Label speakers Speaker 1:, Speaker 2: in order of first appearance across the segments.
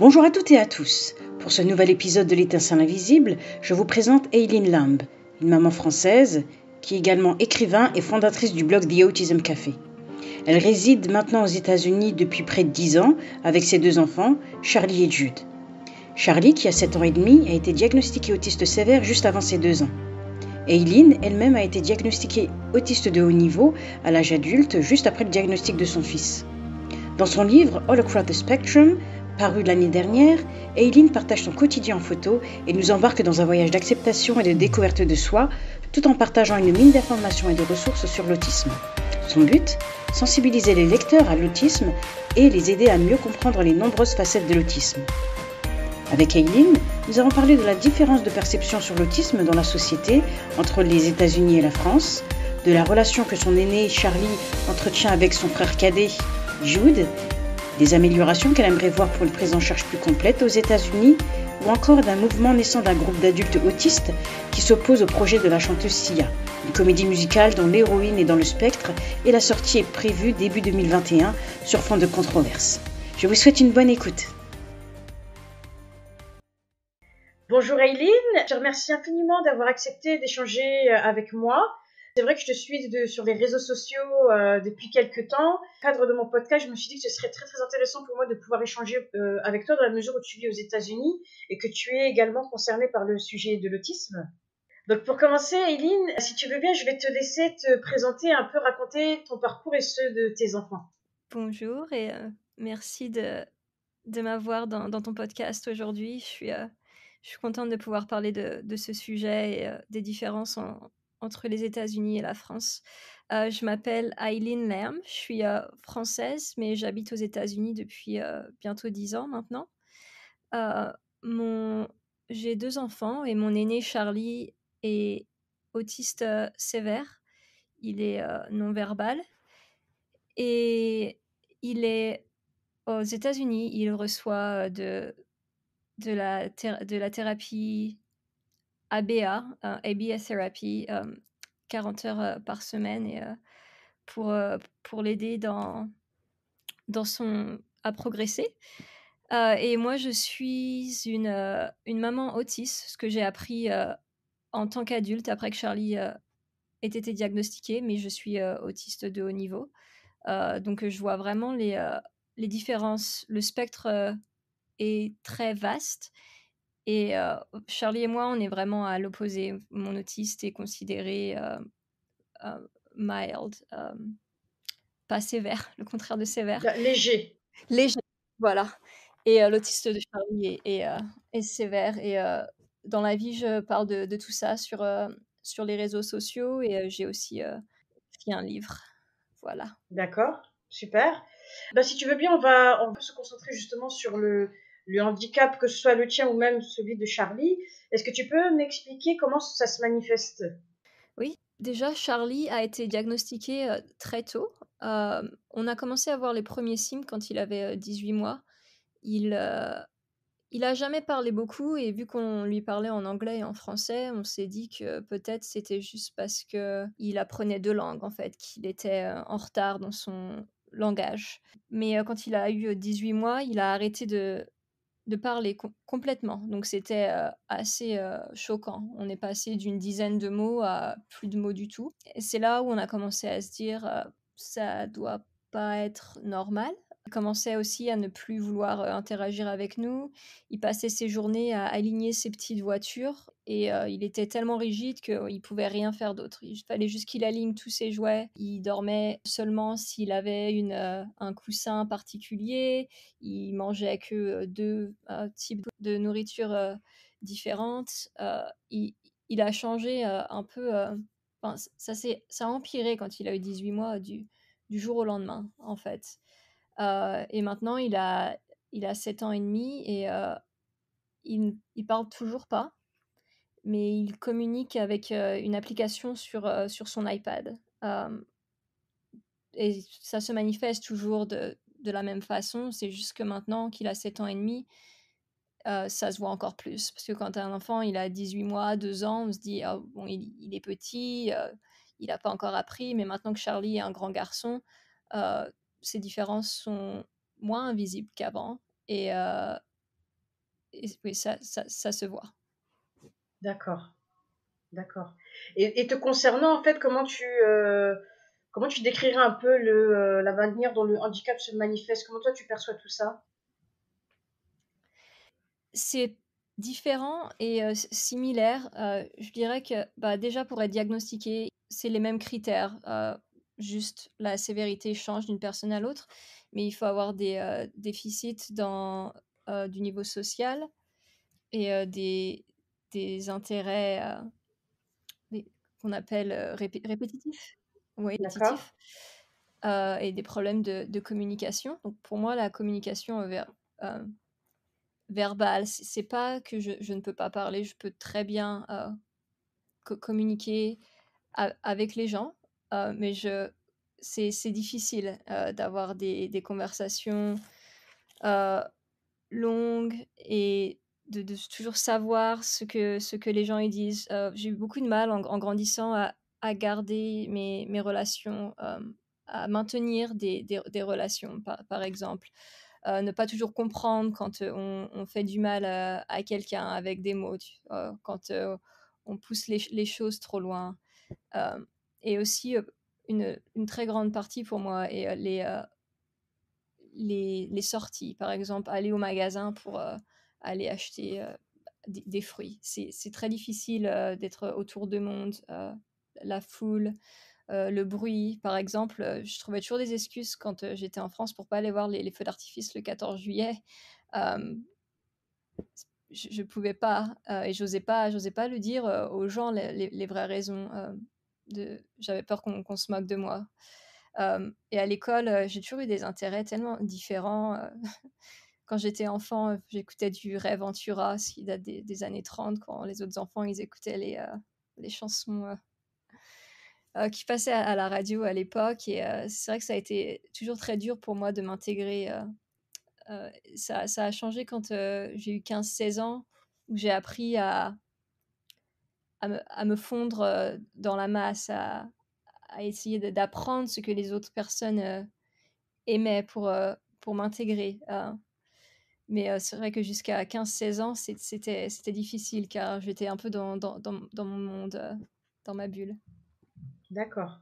Speaker 1: Bonjour à toutes et à tous. Pour ce nouvel épisode de l'Étincelle invisible, je vous présente Eileen Lamb, une maman française qui est également écrivain et fondatrice du blog The Autism Café. Elle réside maintenant aux États-Unis depuis près de 10 ans avec ses deux enfants, Charlie et Jude. Charlie, qui a 7 ans et demi, a été diagnostiqué autiste sévère juste avant ses 2 ans. Eileen elle-même a été diagnostiquée autiste de haut niveau à l'âge adulte, juste après le diagnostic de son fils. Dans son livre All Across the Spectrum, paru l'année dernière, Eileen partage son quotidien en photo et nous embarque dans un voyage d'acceptation et de découverte de soi, tout en partageant une mine d'informations et de ressources sur l'autisme. Son but ? Sensibiliser les lecteurs à l'autisme et les aider à mieux comprendre les nombreuses facettes de l'autisme. Avec Eileen, nous avons parlé de la différence de perception sur l'autisme dans la société entre les États-Unis et la France, de la relation que son aîné Charlie entretient avec son frère cadet Jude, des améliorations qu'elle aimerait voir pour une prise en charge plus complète aux États-Unis, ou encore d'un mouvement naissant d'un groupe d'adultes autistes qui s'oppose au projet de la chanteuse Sia, une comédie musicale dont l'héroïne est dans le spectre et la sortie est prévue début 2021 sur fond de controverse. Je vous souhaite une bonne écoute. Bonjour Eileen, je te remercie infiniment d'avoir accepté d'échanger avec moi. C'est vrai que je te suis sur les réseaux sociaux depuis quelques temps. Dans le cadre de mon podcast, je me suis dit que ce serait très très intéressant pour moi de pouvoir échanger avec toi dans la mesure où tu vis aux États-Unis et que tu es également concernée par le sujet de l'autisme. Donc pour commencer, Eileen, si tu veux bien, je vais te laisser te présenter, un peu raconter ton parcours et ceux de tes enfants.
Speaker 2: Bonjour et merci de m'avoir dans ton podcast aujourd'hui. Je suis contente de pouvoir parler de ce sujet et des différences entre les États-Unis et la France. Je m'appelle Eileen Lamb, je suis française, mais j'habite aux États-Unis depuis bientôt 10 ans maintenant. Euh, mon... J'ai 2 enfants et mon aîné Charlie est autiste sévère. Il est non-verbal et il est aux États-Unis. Il reçoit de la thérapie ABA, ABA Therapy, 40 heures par semaine et, pour l'aider à progresser. Et moi, je suis une maman autiste, ce que j'ai appris en tant qu'adulte après que Charlie ait été diagnostiqué, mais je suis autiste de haut niveau. Donc je vois vraiment les différences. Le spectre est très vaste et Charlie et moi, on est vraiment à l'opposé. Mon autiste est considéré mild, pas sévère, le contraire de sévère.
Speaker 1: Léger.
Speaker 2: Léger, voilà. Et l'autiste de Charlie est sévère. Et dans la vie, je parle de tout ça sur les réseaux sociaux et j'ai aussi écrit un livre. Voilà.
Speaker 1: D'accord, super. Si tu veux bien, on peut se concentrer justement sur le handicap, que ce soit le tien ou même celui de Charlie. Est-ce que tu peux m'expliquer comment ça se manifeste ?
Speaker 2: Oui, déjà, Charlie a été diagnostiqué très tôt. On a commencé à voir les premiers signes quand il avait 18 mois. Il, euh, il a jamais parlé beaucoup et vu qu'on lui parlait en anglais et en français, on s'est dit que peut-être c'était juste parce que il apprenait 2 langues en fait, qu'il était en retard dans son langage. Mais quand il a eu 18 mois, il a arrêté de parler complètement. Donc c'était assez choquant. On est passé d'une dizaine de mots à plus de mots du tout. Et c'est là où on a commencé à se dire ça doit pas être normal. Il commençait aussi à ne plus vouloir interagir avec nous. Il passait ses journées à aligner ses petites voitures et il était tellement rigide qu'il pouvait rien faire d'autre. Il fallait juste qu'il aligne tous ses jouets. Il dormait seulement s'il avait un coussin particulier. Il mangeait que 2 types de nourriture différentes. Il a changé un peu. Enfin, ça a empiré quand il a eu 18 mois du jour au lendemain, en fait. Et maintenant, il a 7 ans et demi et il parle toujours pas, mais il communique avec une application sur son iPad. Et ça se manifeste toujours de la même façon. C'est juste que maintenant qu'il a 7 ans et demi, ça se voit encore plus. Parce que quand un enfant, il a 18 mois, 2 ans, on se dit, ah, bon, il est petit, il n'a pas encore appris, mais maintenant que Charlie est un grand garçon, ces différences sont moins invisibles qu'avant. Et oui, ça se voit.
Speaker 1: D'accord, d'accord. Et te concernant, en fait, comment tu décrirais un peu la manière dont le handicap se manifeste? Comment toi tu perçois tout ça?
Speaker 2: C'est différent et similaire. Je dirais que, bah, déjà pour être diagnostiqué, c'est les mêmes critères, juste la sévérité change d'une personne à l'autre, mais il faut avoir des, déficits dans, du niveau social et des intérêts, des qu'on appelle, répétitifs. Oui,
Speaker 1: D'accord.
Speaker 2: répétitifs, et des problèmes de communication. Donc pour moi, la communication, heu verbale, c'est pas que je ne peux pas parler, je peux très bien, communiquer avec les gens, mais c'est difficile, d'avoir des conversations, heu, longues et de toujours savoir ce que les gens ils disent. J'ai eu beaucoup de mal en grandissant à garder mes relations, à maintenir des relations par exemple. Ne pas toujours comprendre quand, on fait du mal, à quelqu'un avec des mots, quand, on pousse les choses trop loin. Hem et aussi, une très grande partie pour moi est, les sorties. Par exemple, aller au magasin pour, aller acheter, des fruits. C'est très difficile, d'être autour de monde, la foule, le bruit. Par exemple, je trouvais toujours des excuses quand, j'étais en France pour pas aller voir les feux d'artifice le 14 juillet. Hem, je pouvais pas, et j'osais pas le dire, aux gens les vraies raisons, j'avais peur qu'on se moque de moi. Et à l'école, j'ai toujours eu des intérêts tellement différents, Quand j'étais enfant, j'écoutais du Ray Ventura, ce qui date des années 30 quand les autres enfants, ils écoutaient les chansons, qui passaient à la radio à l'époque et c'est vrai que ça a été toujours très dur pour moi de m'intégrer, ça a changé quand, j'ai eu 15 16 ans, où j'ai appris à me fondre, dans la masse, à essayer d'apprendre ce que les autres personnes, aimaient pour m'intégrer, mais c'est vrai que jusqu'à 15 16 ans, c'était difficile car j'étais un peu dans mon monde, dans ma bulle.
Speaker 1: D'accord.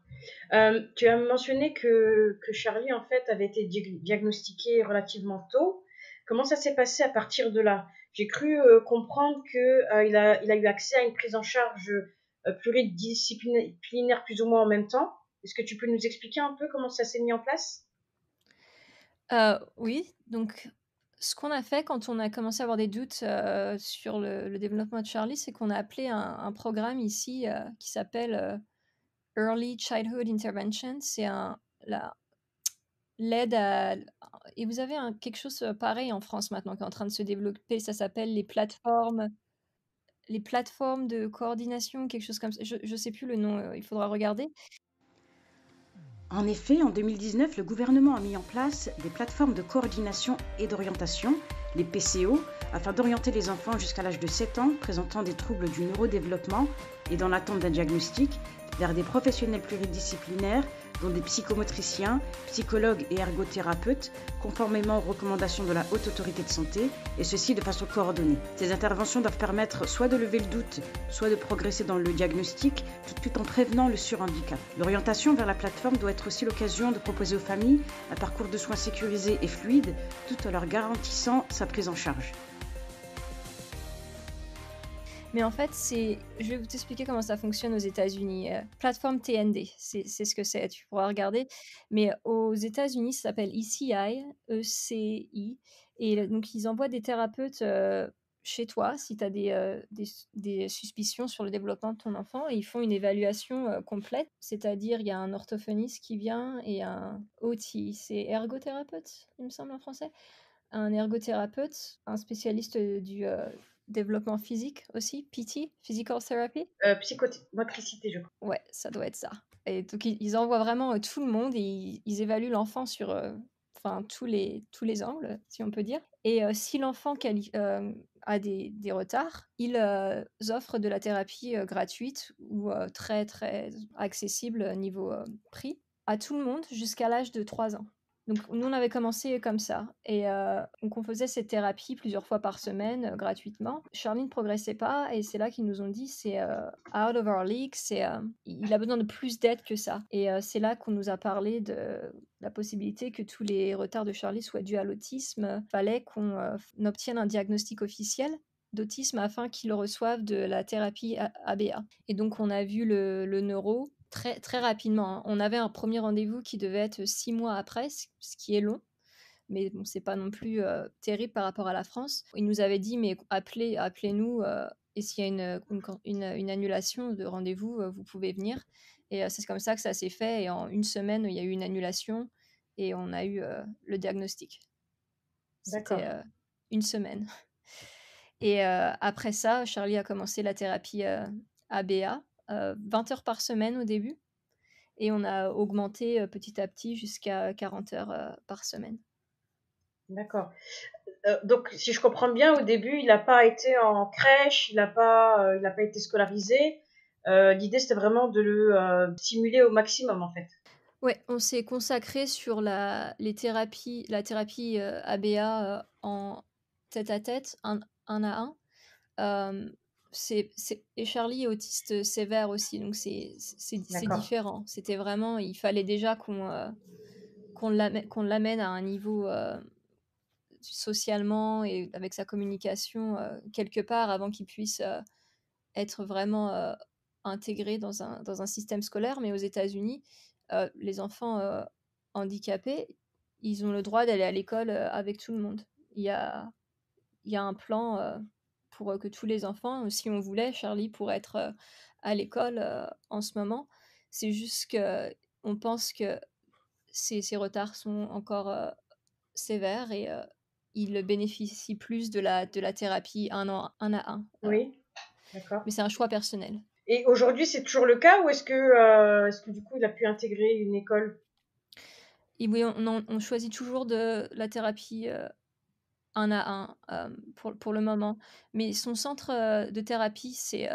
Speaker 1: Tu as mentionné que Charlie, en fait, avait été diagnostiqué relativement tôt. Comment ça s'est passé à partir de là? J'ai cru comprendre que il a eu accès à une prise en charge pluridisciplinaire plus ou moins en même temps. Est-ce que tu peux nous expliquer un peu comment ça s'est mis en place?
Speaker 2: Oui, donc ce qu'on a fait quand on a commencé à avoir des doutes, sur le développement de Charlie, c'est qu'on a appelé un programme ici, qui s'appelle, Early Childhood Intervention. C'est la l'aide à et vous avez quelque chose, pareil en France maintenant qui est en train de se développer, ça s'appelle les plateformes de coordination, quelque chose comme ça. Je sais plus le nom, il faudra regarder.
Speaker 1: En effet, en 2019, le gouvernement a mis en place des plateformes de coordination et d'orientation, les PCO, afin d'orienter les enfants jusqu'à l'âge de 7 ans présentant des troubles du neurodéveloppement et dans l'attente d'un diagnostic vers des professionnels pluridisciplinaires dont des psychomotriciens, psychologues et ergothérapeutes, conformément aux recommandations de la Haute Autorité de Santé, et ceci de façon coordonnée. Ces interventions doivent permettre soit de lever le doute, soit de progresser dans le diagnostic, tout en prévenant le surhandicap. L'orientation vers la plateforme doit être aussi l'occasion de proposer aux familles un parcours de soins sécurisé et fluide, tout en leur garantissant sa prise en charge.
Speaker 2: Mais en fait, je vais vous expliquer comment ça fonctionne aux États-Unis. Plateforme TND, c'est ce que c'est, tu pourras regarder. Mais aux États-Unis, ça s'appelle ECI, ECI, et donc ils envoient des thérapeutes, chez toi si tu as des suspicions sur le développement de ton enfant et ils font une évaluation, complète. C'est-à-dire, il y a un orthophoniste qui vient et un OT, c'est ergothérapeute, il me semble en français? Un ergothérapeute, un spécialiste, du, développement physique aussi, PT, physical therapy?
Speaker 1: Psychomotricité, je crois.
Speaker 2: Ouais, ça doit être ça et donc ils envoient vraiment, tout le monde et ils évaluent l'enfant sur, enfin tous les angles, si on peut dire et si l'enfant a des retards, ils, offrent de la thérapie, gratuite ou, très, très accessible, niveau, prix, à tout le monde jusqu'à l'âge de 3 ans. Donc nous, on avait commencé comme ça et donc on faisait cette thérapie plusieurs fois par semaine, gratuitement. Charlie ne progressait pas et c'est là qu'ils nous ont dit: «C'est, out of our league, c'est, il a besoin de plus d'aide que ça» et c'est là qu'on nous a parlé de la possibilité que tous les retards de Charlie soient dus à l'autisme. Fallait qu'on, obtienne un diagnostic officiel d'autisme afin qu'il reçoive de la thérapie ABA et donc on a vu le neuro très, très rapidement, hein. On avait un premier rendez-vous qui devait être 6 mois après, ce qui est long, mais bon, c'est pas non plus, terrible par rapport à la France. Il nous avait dit: «Mais appelez-nous, et s'il y a une annulation de rendez-vous, vous pouvez venir» et c'est comme ça que ça s'est fait et en une semaine, il y a eu une annulation et on a eu, le diagnostic. C'était,
Speaker 1: D'accord.
Speaker 2: une semaine et après ça, Charlie a commencé la thérapie, ABA, 20 heures par semaine au début et on a augmenté, petit à petit jusqu'à 40 heures, par semaine.
Speaker 1: D'accord. Donc, si je comprends bien, au début, il n'a pas été en crèche, il a pas été scolarisé. L'idée, c'était vraiment de le stimuler au maximum, en fait.
Speaker 2: Ouais, on s'est consacré sur la thérapie, ABA, en tête-à-tête, un à un. Hem, c'est et Charlie est autiste sévère aussi, donc c'est
Speaker 1: D'accord.
Speaker 2: différent. C'était vraiment il fallait déjà qu'on l'amène à un niveau, socialement et avec sa communication, quelque part avant qu'il puisse, être vraiment, intégré dans un système scolaire. Mais aux États-Unis, les enfants, handicapés, ils ont le droit d'aller à l'école, avec tout le monde. Il y a il y a un plan, pour, que tous les enfants, si on voulait, Charlie pourrait être, à l'école, en ce moment. C'est juste qu'on pense que ces retards sont encore, sévères et il bénéficie plus de la thérapie un à un,
Speaker 1: Oui, d'accord.
Speaker 2: mais c'est un choix personnel.
Speaker 1: Et aujourd'hui, c'est toujours le cas ou est-ce que du coup, il a pu intégrer une école?
Speaker 2: Et oui, on choisit toujours de la thérapie, un à un, pour le moment. Mais son centre, de thérapie, c'est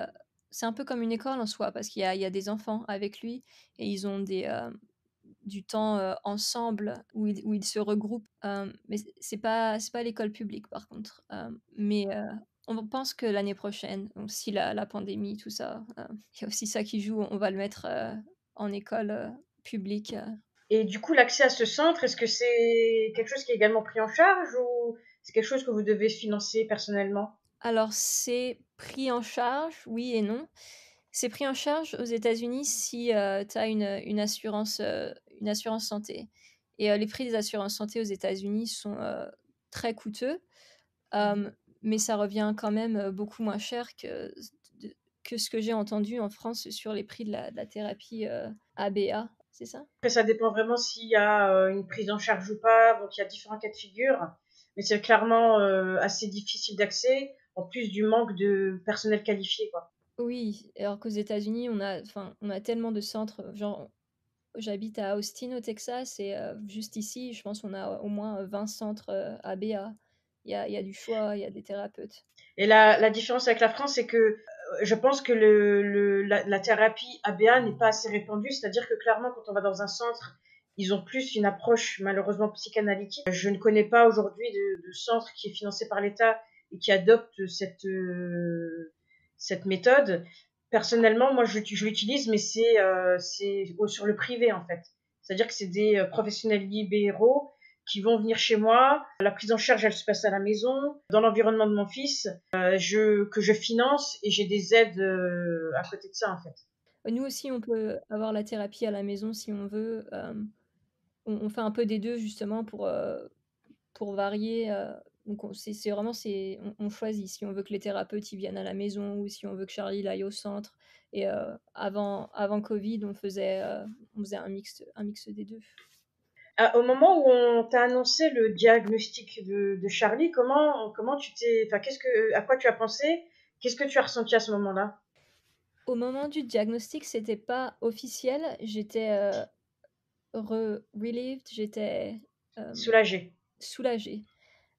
Speaker 2: un peu comme une école en soi parce qu'il y a des enfants avec lui et ils ont du temps, ensemble où ils se regroupent, mais c'est pas l'école publique par contre, mais on pense que l'année prochaine, donc si la pandémie, tout ça, il y a aussi ça qui joue, on va le mettre, en école, publique.
Speaker 1: Et du coup, l'accès à ce centre, est-ce que c'est quelque chose qui est également pris en charge ou c'est quelque chose que vous devez financer personnellement?
Speaker 2: Alors c'est pris en charge, oui et non. C'est pris en charge aux États-Unis si, tu as une assurance santé et les prix des assurances santé aux États-Unis sont, très coûteux.
Speaker 1: Mhm.
Speaker 2: Mais ça revient quand même, beaucoup moins cher que ce que j'ai entendu en France sur les prix de la thérapie, ABA, c'est ça?
Speaker 1: Après, ça dépend vraiment s'il y a une prise en charge ou pas. Donc, il y a différents cas de figure. Mais c'est clairement assez difficile d'accès, en plus du manque de personnel qualifié, quoi.
Speaker 2: Oui, alors qu'aux États-Unis, on a tellement de centres, genre, j'habite à Austin au Texas et juste ici, je pense qu'on a au moins, 20 centres, ABA. Il y a du choix, il y a des thérapeutes.
Speaker 1: Et la différence avec la France, c'est que je pense que la thérapie ABA n'est pas assez répandue. C'est-à-dire que clairement, quand on va dans un centre, ils ont plus une approche malheureusement psychanalytique. Je ne connais pas aujourd'hui de centre qui est financé par l'État et qui adopte cette méthode. Personnellement, moi, je l'utilise, mais sur le privé, en fait. C'est-à-dire que c'est des professionnels libéraux qui vont venir chez moi. La prise en charge, elle se passe à la maison, dans l'environnement de mon fils, que je finance et j'ai des aides à côté de ça, en fait.
Speaker 2: Nous aussi, on peut avoir la thérapie à la maison si on veut, on fait un peu des 2 justement pour varier, donc c'est vraiment on choisit si on veut que les thérapeutes, ils viennent à la maison ou si on veut que Charlie, il aille au centre et avant covid, on faisait un mix des 2.
Speaker 1: Au moment où on t'a annoncé le diagnostic de Charlie, comment tu t'es, enfin, à quoi tu as pensé? Qu'est-ce que tu as ressenti à ce moment-là?
Speaker 2: Au moment du diagnostic, c'était pas officiel, j'étais, relieved, j'étais, hem,
Speaker 1: Soulagée.
Speaker 2: soulagée,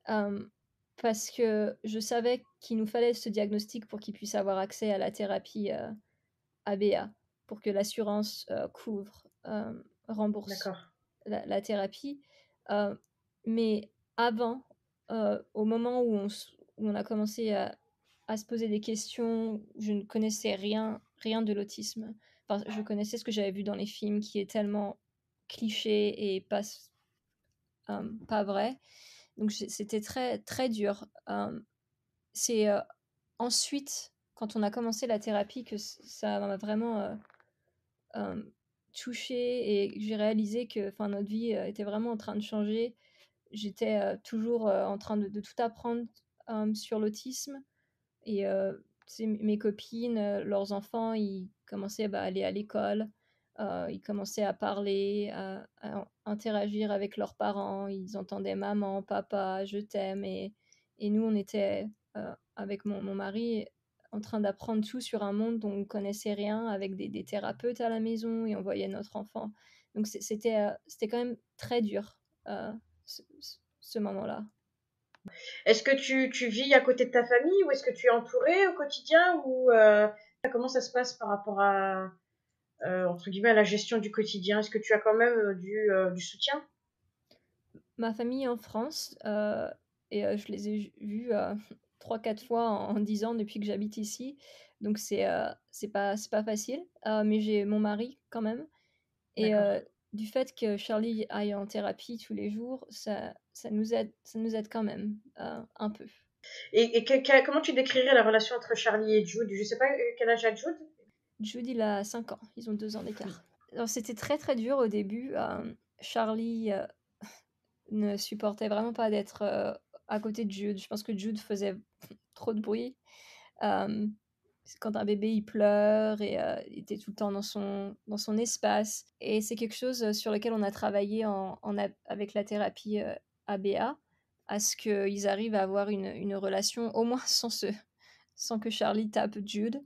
Speaker 2: hem, parce que je savais qu'il nous fallait ce diagnostic pour qu'il puisse avoir accès à la thérapie, ABA pour que l'assurance, rembourse
Speaker 1: D'accord.
Speaker 2: la thérapie. Heu, mais avant, au moment où on a commencé à se poser des questions, je ne connaissais rien de l'autisme. Enfin, je connaissais ce que j'avais vu dans les films qui est tellement cliché et pas vrai. Donc c'était très, très dur. C'est, ensuite, quand on a commencé la thérapie que ça m'a vraiment, hem, touchée et que j'ai réalisé que, enfin, notre vie, était vraiment en train de changer. J'étais, toujours, en train de tout apprendre, sur l'autisme et tu sais, mes copines, leurs enfants, ils commençaient, bah, à aller à l'école, ils commençaient à parler, à interagir avec leurs parents. Ils entendaient maman, papa, je t'aime et nous, on était, avec mon mari, en train d'apprendre tout sur un monde dont on connaissait rien avec des thérapeutes à la maison et on voyait notre enfant. Donc c'était quand même très dur, ce moment-là.
Speaker 1: Est-ce que tu vis à côté de ta famille ou est-ce que tu es entourée au quotidien ou comment ça se passe par rapport à entre guillemets à la gestion du quotidien? Est-ce que tu as quand même du soutien?
Speaker 2: Ma famille est en France, et je les ai vus, 3-4 fois en 10 ans depuis que j'habite ici. Donc c'est pas facile, mais j'ai mon mari quand même et
Speaker 1: D'accord.
Speaker 2: du fait que Charlie aille en thérapie tous les jours, ça nous aide quand même, un peu.
Speaker 1: Et comment tu décrirais la relation entre Charlie et Jude? Je sais pas quel âge a Jude?
Speaker 2: Jude, il a 5 ans, ils ont 2 ans d'écart. Alors c'était très, très dur au début, Charlie, ne supportait vraiment pas d'être, à côté de Jude. Je pense que Jude faisait trop de bruit. Hem, c'est quand un bébé, il pleure et il était tout le temps dans son espace et c'est quelque chose, sur lequel on a travaillé avec la thérapie, ABA, à ce qu'ils arrivent à avoir une relation au moins sans que Charlie tape Jude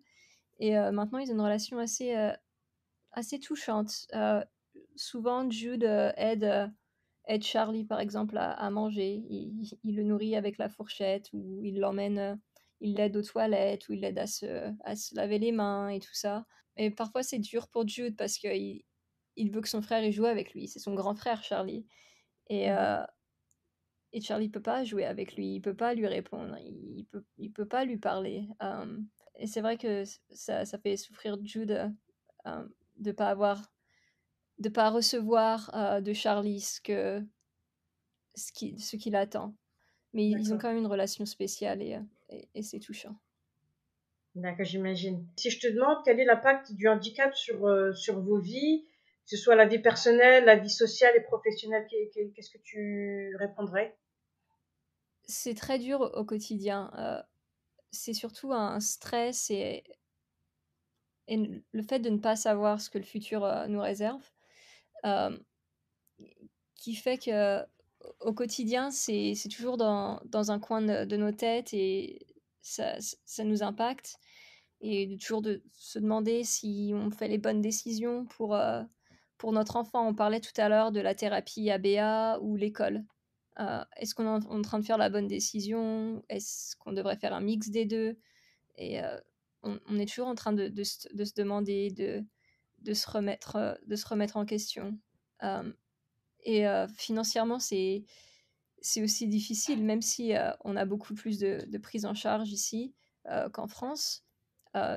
Speaker 2: et maintenant ils ont une relation assez touchante. Souvent Jude, aide Charlie, par exemple, à manger. Il le nourrit avec la fourchette ou il l'aide aux toilettes ou il l'aide à se laver les mains et tout ça. Et parfois, c'est dur pour Jude parce qu'il veut que son frère, il joue avec lui. C'est son grand frère, Charlie. Et,
Speaker 1: Mhm.
Speaker 2: heu, et Charlie peut pas jouer avec lui, il peut pas lui répondre, il peut pas lui parler. Et c'est vrai que ça fait souffrir Jude, de pas recevoir, de Charlie ce qu'il attend. Mais ils ont
Speaker 1: D'accord.
Speaker 2: quand même une relation spéciale et c'est touchant.
Speaker 1: D'accord, j'imagine. Si je te demande quel est l'impact du handicap sur vos vies, que ce soit la vie personnelle, la vie sociale et professionnelle, qu'est-ce que tu répondrais?
Speaker 2: C'est très dur au quotidien, c'est surtout un stress et le fait de ne pas savoir ce que le futur, nous réserve, hem, qui fait que au quotidien, c'est toujours dans un coin de nos têtes et ça nous impacte et de se demander si on fait les bonnes décisions pour notre enfant. On parlait tout à l'heure de la thérapie ABA ou l'école. Est-ce qu'on est en train de faire la bonne décision? Est-ce qu'on devrait faire un mix des 2? Et on est toujours en train de se demander, de se remettre en question. Hem et financièrement, c'est aussi difficile, même si, on a beaucoup plus de prise en charge ici, qu'en France.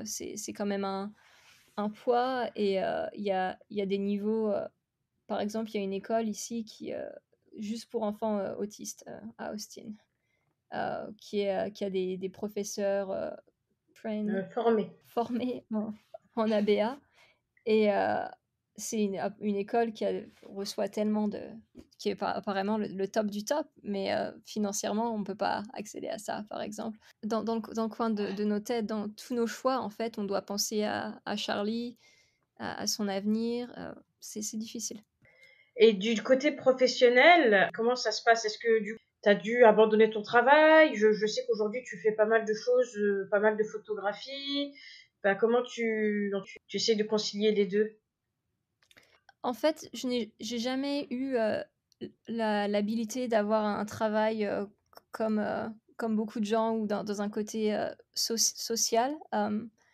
Speaker 2: C'est quand même un poids et il y a des niveaux, par exemple, il y a une école ici juste pour enfants, autistes, à Austin, qui a des professeurs, trained,
Speaker 1: Formé.
Speaker 2: formés en ABA et c'est une école reçoit tellement qui est pas apparemment le top du top, mais financièrement, on ne peut pas accéder à ça, par exemple. Dans le coin de nos têtes, dans tous nos choix, en fait, on doit penser à Charlie, à son avenir, c'est difficile.
Speaker 1: Et du côté professionnel, comment ça se passe? Est-ce que tu as dû abandonner ton travail? Je sais qu'aujourd'hui tu fais pas mal de choses, pas mal de photographies. Bah, comment tu essaies de concilier les deux?
Speaker 2: En fait, j'ai jamais eu, l'habilité d'avoir un travail, comme beaucoup de gens ou dans un côté, social.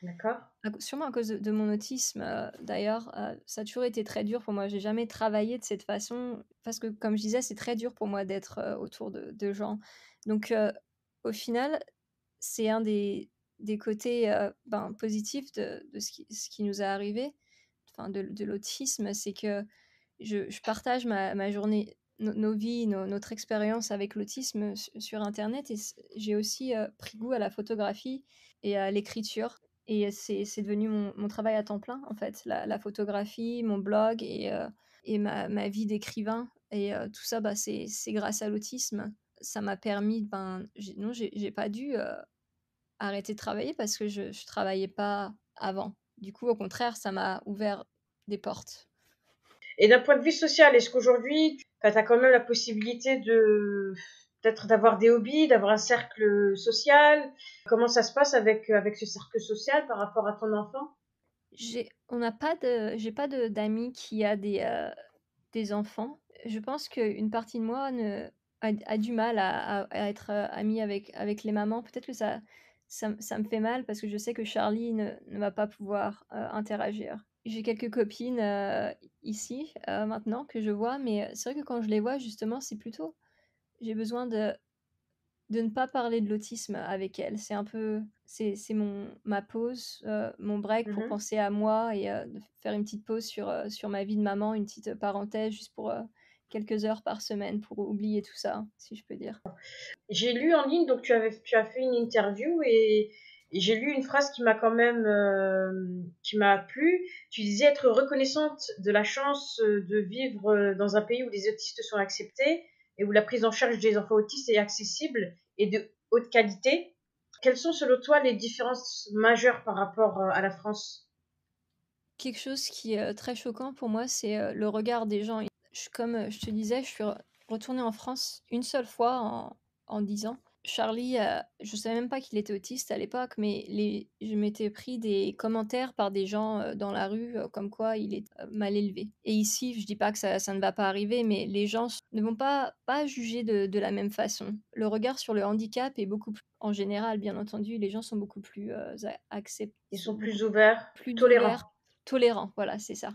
Speaker 1: D'accord?
Speaker 2: Sûrement à cause de mon autisme, d'ailleurs, ça a toujours été très dur pour moi. J'ai jamais travaillé de cette façon parce que comme je disais, c'est très dur pour moi d'être, autour de gens. Donc au final, c'est un des côtés, ben, positifs de ce qui nous est arrivé, enfin de l'autisme, c'est que je partage ma journée, nos vies, notre expérience avec l'autisme sur internet et j'ai aussi, pris goût à la photographie et à l'écriture et c'est devenu mon travail à temps plein, en fait, la photographie, mon blog et ma vie d'écrivain et tout ça, bah, c'est grâce à l'autisme. Ça m'a permis, ben, j'ai pas dû, arrêter de travailler parce que je travaillais pas avant. Du coup, au contraire, ça m'a ouvert des portes.
Speaker 1: Et d'un point de vue social, est-ce qu'aujourd'hui, tu as quand même la possibilité de peut-être d'avoir des hobbies, d'avoir un cercle social? Comment ça se passe avec ce cercle social par rapport à ton enfant?
Speaker 2: J'ai pas de d'amis qui a des enfants. Je pense qu'une partie de moi a du mal à être amie avec les mamans. Peut-être que ça me fait mal parce que je sais que Charlie ne va pas pouvoir interagir. J'ai quelques copines ici maintenant que je vois, mais c'est vrai que quand je les vois, justement, c'est plutôt, j'ai besoin de ne pas parler de l'autisme avec elle. C'est un peu c'est ma pause, mon break pour
Speaker 1: Mhm.
Speaker 2: penser à moi et de faire une petite pause sur ma vie de maman, une petite parenthèse juste pour, quelques heures par semaine pour oublier tout ça, si je peux dire.
Speaker 1: J'ai lu en ligne, donc tu as fait une interview et j'ai lu une phrase qui m'a quand même qui m'a plu. Tu disais être reconnaissante de la chance de vivre dans un pays où les autistes sont acceptés et où la prise en charge des enfants autistes est accessible et de haute qualité. Quelles sont selon toi les différences majeures par rapport à la France?
Speaker 2: Quelque chose qui est, très choquant pour moi, c'est, le regard des gens. Comme, je te disais, je suis retournée en France une seule fois en 10 ans. Charlie, je savais même pas qu'il était autiste à l'époque, mais je m'étais pris des commentaires par des gens, dans la rue, comme quoi il est, mal élevé. Et ici, je dis pas que ça ne va pas arriver, mais les gens ne vont pas juger de la même façon. Le regard sur le handicap est beaucoup plus en général, bien entendu, les gens sont beaucoup plus,
Speaker 1: Ils sont
Speaker 2: beaucoup
Speaker 1: plus ouverts, plus
Speaker 2: plus ouverts,
Speaker 1: tolérants.
Speaker 2: tolérants, voilà, c'est ça.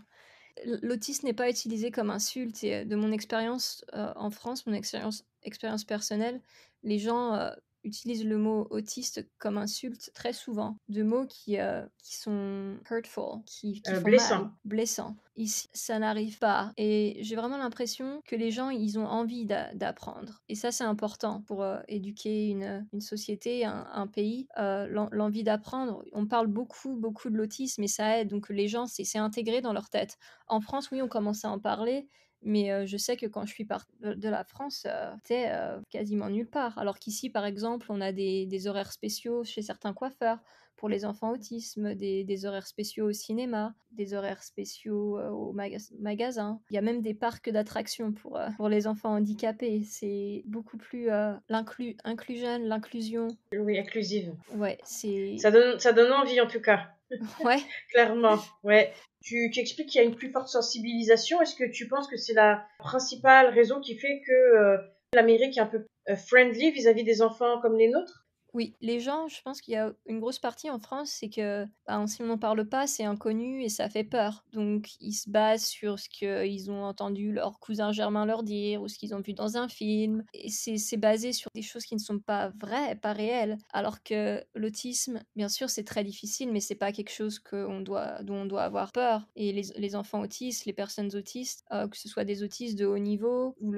Speaker 2: L'autisme n'est pas utilisé comme insulte et de mon expérience, en France, mon expérience personnelle, les gens, utilisent le mot autiste comme insulte très souvent. De mots qui sont hurtful, qui font mal,
Speaker 1: Blessants.
Speaker 2: blessants. Ici, ça n'arrive pas et j'ai vraiment l'impression que les gens, ils ont envie d'apprendre et ça, c'est important pour, éduquer une société, un pays, l'envie d'apprendre. On parle beaucoup, beaucoup de l'autisme et ça aide donc les gens, c'est intégré dans leur tête. En France, oui, on commençait à en parler, mais je sais que quand je suis partie de la France, c'était, quasiment nulle part. Alors qu'ici, par exemple, on a des horaires spéciaux chez certains coiffeurs pour les enfants autisme, des horaires spéciaux au cinéma, des horaires spéciaux, au magasin. Il y a même des parcs d'attractions pour les enfants handicapés. C'est beaucoup plus, inclusion, l'inclusion.
Speaker 1: Oui, inclusive.
Speaker 2: Ouais,
Speaker 1: Ça donne envie en tout cas.
Speaker 2: ouais.
Speaker 1: Clairement, ouais. Tu expliques qu'il y a une plus forte sensibilisation. Est-ce que tu penses que c'est la principale raison qui fait que l'Amérique est un peu friendly vis-à-vis des enfants comme les nôtres?
Speaker 2: Oui, les gens, je pense qu'il y a une grosse partie en France, c'est que, ben, si on n'en parle pas, c'est inconnu et ça fait peur. Donc ils se basent sur ce qu'ils ont entendu leur cousin germain leur dire ou ce qu'ils ont vu dans un film et c'est basé sur des choses qui ne sont pas vraies, pas réelles. Alors que l'autisme, bien sûr, c'est très difficile, mais c'est pas quelque chose dont on doit avoir peur et les enfants autistes, les personnes autistes, que ce soit des autistes de haut niveau ou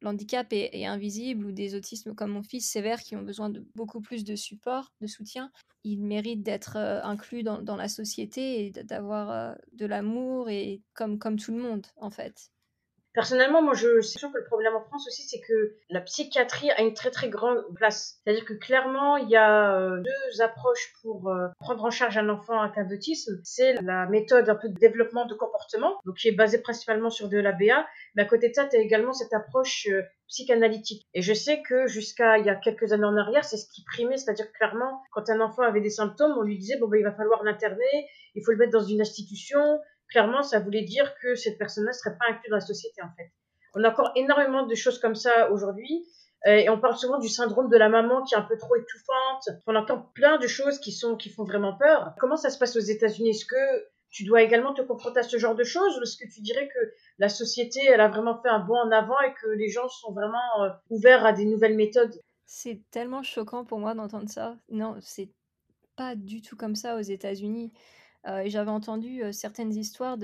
Speaker 2: l'handicap est invisible ou des autismes comme mon fils sévère qui ont besoin de beaucoup plus de support, de soutien, ils méritent d'être inclus dans la société et d'avoir de l'amour et comme tout le monde en fait.
Speaker 1: Personnellement, moi, c'est sûr que le problème en France aussi, c'est que la psychiatrie a une très très grande place. C'est-à-dire que clairement, il y a deux approches pour prendre en charge un enfant atteint d'autisme. C'est la méthode un peu de développement de comportement, donc qui est basée principalement sur de l'ABA. Mais à côté de ça, tu as également cette approche psychanalytique. Et je sais que jusqu'à il y a quelques années en arrière, c'est ce qui primait, c'est-à-dire que clairement, quand un enfant avait des symptômes, on lui disait bon ben il va falloir l'interner, il faut le mettre dans une institution. Clairement, ça voulait dire que cette personne-là ne serait pas inclue dans la société, en fait. On a encore énormément de choses comme ça aujourd'hui. Et on parle souvent du syndrome de la maman qui est un peu trop étouffante. On entend plein de choses qui font vraiment peur. Comment ça se passe aux États-Unis? Est-ce que tu dois également te confronter à ce genre de choses, ou est-ce que tu dirais que la société, elle a vraiment fait un bond en avant et que les gens sont vraiment ouverts à des nouvelles méthodes?
Speaker 2: C'est tellement choquant pour moi d'entendre ça. Non, c'est pas du tout comme ça aux États-Unis. Et j'avais entendu, certaines histoires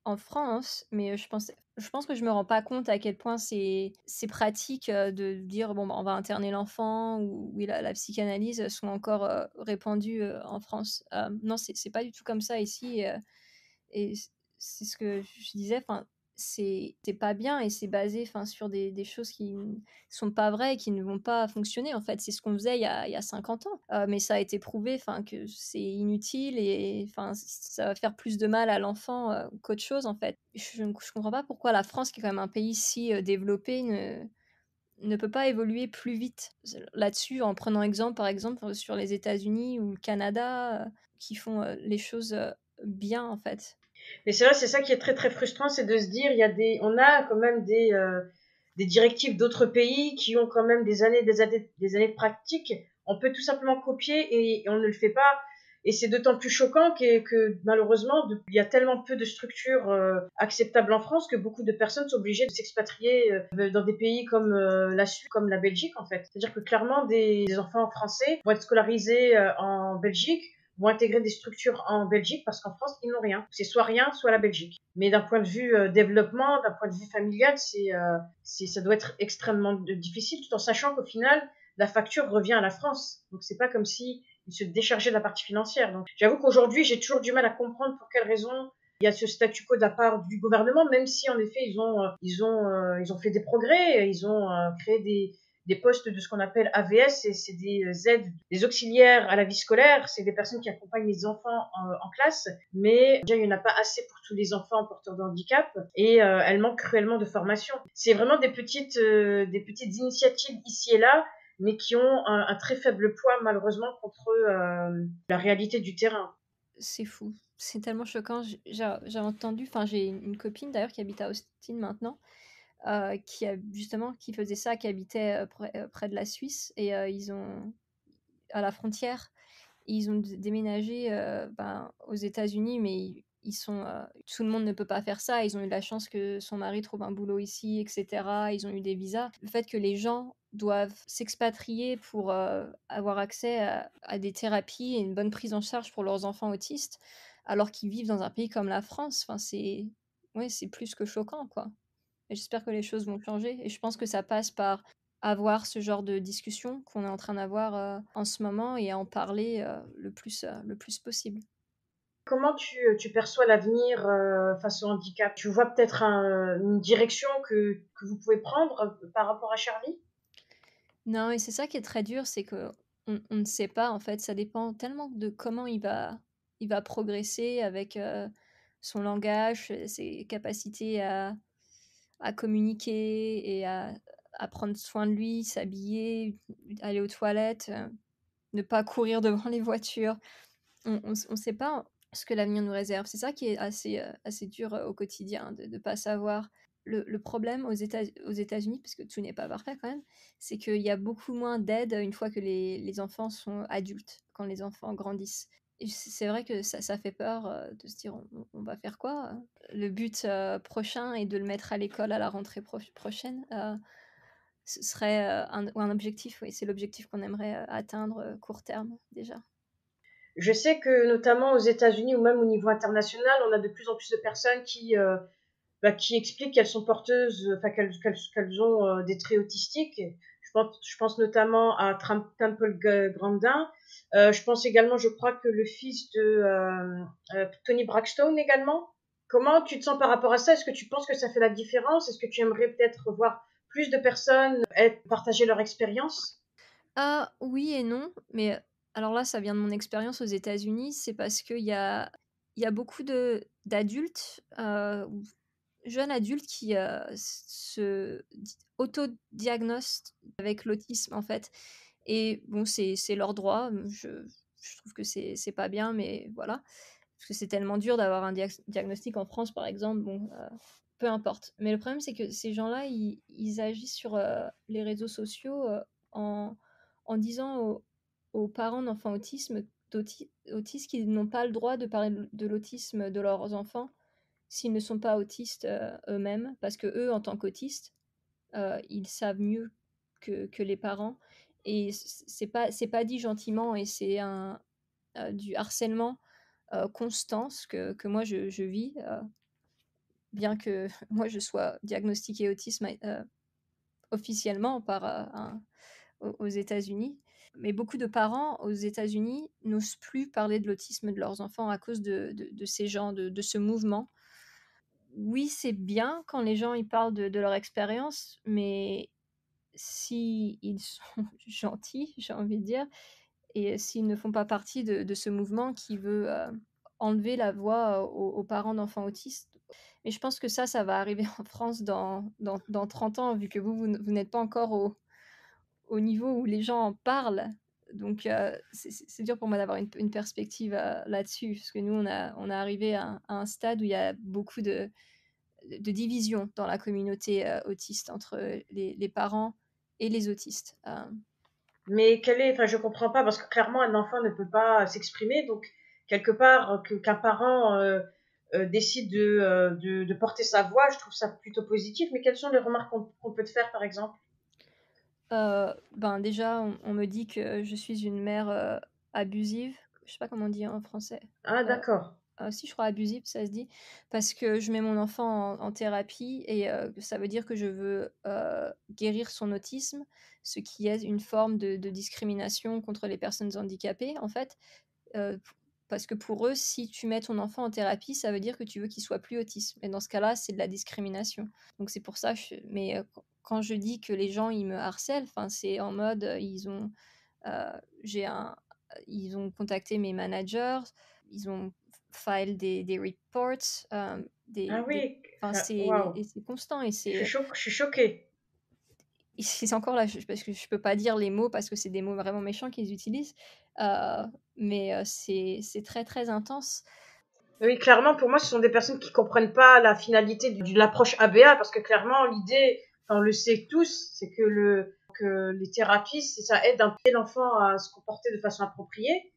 Speaker 2: en France, mais je pense que je me rends pas compte à quel point c'est pratique, de dire: «Bon, bah, on va interner l'enfant» ou oui, la psychanalyse, sont encore, répandues, en France. Non, c'est pas du tout comme ça ici, et c'est ce que je disais, enfin, c'est pas bien et c'est basé, enfin, sur des choses qui ne sont pas vraies et qui ne vont pas fonctionner, en fait. C'est ce qu'on faisait il y a 50 ans, mais ça a été prouvé, enfin, que c'est inutile et enfin, ça va faire plus de mal à l'enfant, qu'autre chose, en fait. Je comprends pas pourquoi la France, qui est quand même un pays si, développé, ne peut pas évoluer plus vite là-dessus, en prenant exemple, par exemple, sur les États-Unis ou le Canada, qui font, les choses, bien, en fait.
Speaker 1: Mais c'est vrai, c'est ça qui est très très frustrant, c'est de se dire, on a quand même des directives d'autres pays qui ont quand même des années de pratique. On peut tout simplement copier et on ne le fait pas. Et c'est d'autant plus choquant que malheureusement, il y a tellement peu de structures acceptables en France que beaucoup de personnes sont obligées de s'expatrier dans des pays comme la Suisse, comme la Belgique en fait. C'est-à-dire que clairement, des enfants français vont être scolarisés en Belgique, vont intégrer des structures en Belgique parce qu'en France, ils n'ont rien. C'est soit rien, soit la Belgique. Mais d'un point de vue développement, d'un point de vue familial, ça doit être extrêmement difficile, tout en sachant qu'au final, la facture revient à la France. Donc c'est pas comme si ils se déchargeaient de la partie financière. Donc j'avoue qu'aujourd'hui, j'ai toujours du mal à comprendre pour quelles raisons il y a ce statu quo de la part du gouvernement, même si en effet ils ont fait des progrès, ils ont créé des postes de ce qu'on appelle AVS, et c'est des aides, des auxiliaires à la vie scolaire, c'est des personnes qui accompagnent les enfants en classe, mais déjà il n'y en a pas assez pour tous les enfants porteurs de handicap, et elles manquent cruellement de formation. C'est vraiment des petites initiatives ici et là, mais qui ont un très faible poids malheureusement contre la réalité du terrain.
Speaker 2: C'est fou, c'est tellement choquant. J'ai entendu, enfin, j'ai une copine d'ailleurs qui habite à Austin maintenant, qui faisait ça, qui habitait, près de la Suisse et ils ont à la frontière. Ils ont déménagé ben, aux États-Unis, mais tout le monde ne peut pas faire ça. Ils ont eu la chance que son mari trouve un boulot ici, etc. Ils ont eu des visas. Le fait que les gens doivent s'expatrier pour avoir accès à des thérapies et une bonne prise en charge pour leurs enfants autistes, alors qu'ils vivent dans un pays comme la France, enfin, ouais, c'est plus que choquant, quoi. Et j'espère que les choses vont changer. Et je pense que ça passe par avoir ce genre de discussion qu'on est en train d'avoir en ce moment et à en parler le plus possible.
Speaker 1: Comment tu perçois l'avenir face au handicap? Tu vois peut-être une direction que vous pouvez prendre par rapport à Charlie?
Speaker 2: Non, et c'est ça qui est très dur, c'est que on ne sait pas, en fait. Ça dépend tellement de comment il va progresser avec son langage, ses capacités à communiquer et à prendre soin de lui, s'habiller, aller aux toilettes, ne pas courir devant les voitures. On sait pas ce que l'avenir nous réserve. C'est ça qui est assez dur, au quotidien, de pas savoir. Le problème aux États-Unis, parce que tout n'est pas parfait quand même, c'est qu'il y a beaucoup moins d'aide une fois que les enfants sont adultes, quand les enfants grandissent. Et c'est vrai que ça fait peur, de se dire: «On va faire quoi?» Le but, prochain est de le mettre à l'école à la rentrée prochaine, ce serait, un objectif, oui, c'est l'objectif qu'on aimerait, atteindre, court terme déjà.
Speaker 1: Je sais que notamment aux États-Unis ou même au niveau international, on a de plus en plus de personnes qui expliquent qu'elles sont porteuses, enfin qu'elles ont des traits autistiques. Je pense notamment à Temple Grandin. Je pense également, je crois que le fils de Tony Braxton également. Comment tu te sens par rapport à ça? Est-ce que tu penses que ça fait la différence? Est-ce que tu aimerais peut-être voir plus de personnes partager leur expérience?
Speaker 2: Ah oui et non, mais alors là, ça vient de mon expérience aux États-Unis. C'est parce qu'il y a beaucoup d'adultes, ou jeunes adultes qui, se autodiagnostent avec l'autisme, en fait, et bon, c'est leur droit. Je trouve que c'est pas bien, mais voilà. Parce que c'est tellement dur d'avoir un diagnostic en France, par exemple, bon, peu importe. Mais le problème, c'est que ces gens-là, ils agissent sur les réseaux sociaux en, en disant aux parents d'enfants autistes qu'ils n'ont pas le droit de parler de l'autisme de leurs enfants s'ils ne sont pas autistes eux-mêmes, parce que eux, en tant qu'autistes, ils savent mieux que les parents. Et c'est pas dit gentiment, et c'est du harcèlement constant, que moi je vis, bien que moi je sois diagnostiquée autisme officiellement par aux États-Unis. Mais beaucoup de parents aux États-Unis n'osent plus parler de l'autisme de leurs enfants à cause de ces gens, de ce mouvement. Oui, c'est bien quand les gens ils parlent de leur expérience, mais si ils sont gentils, j'ai envie de dire, et s'ils ne font pas partie de ce mouvement qui veut enlever la voix aux parents d'enfants autistes. Mais je pense que ça va arriver en France dans 30 ans, vu que vous n'êtes pas encore au niveau où les gens en parlent. Donc, c'est dur pour moi d'avoir une perspective là-dessus, parce que nous, on est arrivé à un stade où il y a beaucoup de division dans la communauté autiste entre les parents et les autistes.
Speaker 3: Mais enfin, je comprends pas parce que clairement un enfant ne peut pas s'exprimer, donc quelque part qu'un parent décide de porter sa voix, je trouve ça plutôt positif. Mais quelles sont les remarques qu'on peut te faire, par exemple?
Speaker 2: Ben déjà, on me dit que je suis une mère abusive. Je sais pas comment on dit en français.
Speaker 3: Ah,
Speaker 2: Euh,
Speaker 3: d'accord.
Speaker 2: Si, je crois abusive, ça se dit, parce que je mets mon enfant en thérapie, et ça veut dire que je veux guérir son autisme, ce qui est une forme de discrimination contre les personnes handicapées, en fait. Heu, Parce que pour eux, si tu mets ton enfant en thérapie, ça veut dire que tu veux qu'il soit plus autiste, et dans ce cas-là, c'est de la discrimination. Donc c'est pour ça, mais quand je dis que les gens, ils me harcèlent, enfin, c'est en mode, heu, j'ai un ils ont contacté mes managers, ils ont file des reports,
Speaker 3: Ah
Speaker 2: des
Speaker 3: oui,
Speaker 2: enfin,
Speaker 3: enfin, waouh.
Speaker 2: c'est constant, et
Speaker 3: Je suis choquée.
Speaker 2: c'est encore là, parce que je peux pas dire les mots parce que c'est des mots vraiment méchants qu'ils utilisent, heu, mais c'est très, très intense.
Speaker 3: Oui, clairement, pour moi, ce sont des personnes qui comprennent pas la finalité de l'approche ABA, parce que clairement, l'idée, enfin, on le sait tous, c'est que les thérapies, ça aide un peu l'enfant à se comporter de façon appropriée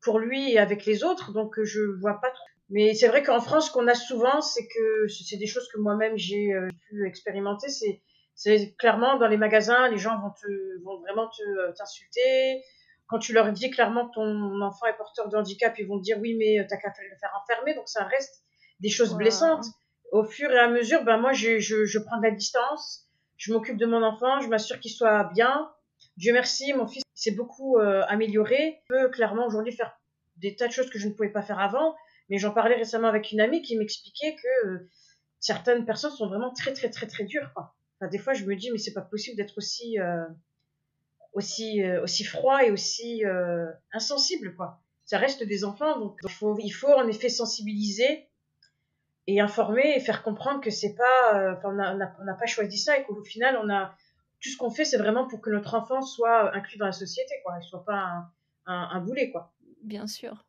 Speaker 3: pour lui et avec les autres. Donc, je vois pas trop. Mais c'est vrai qu'en France, ce qu'on a souvent, c'est que c'est des choses que moi-même j'ai pu expérimenter. C'est clairement dans les magasins, les gens vont vraiment t'insulter. Quand tu leur dis clairement que ton enfant est porteur de handicap, ils vont te dire oui, mais t'as qu'à le faire enfermer. Donc ça reste des choses blessantes.
Speaker 2: Waouh!
Speaker 3: Au fur et à mesure, ben moi, je prends de la distance. Je m'occupe de mon enfant, je m'assure qu'il soit bien. Dieu merci, mon fils s'est beaucoup amélioré. Il peut clairement aujourd'hui faire des tas de choses que je ne pouvais pas faire avant. Mais j'en parlais récemment avec une amie qui m'expliquait que certaines personnes sont vraiment très très très très dures, quoi. Enfin, des fois, je me dis mais c'est pas possible d'être aussi froid et aussi insensible, quoi. Ça reste des enfants, donc il faut en effet sensibiliser et informer et faire comprendre que c'est pas, on n'a pas choisi ça et qu'au final, tout ce qu'on fait, c'est vraiment pour que notre enfant soit inclus dans la société, quoi. Il soit pas un boulet, quoi.
Speaker 2: Bien sûr.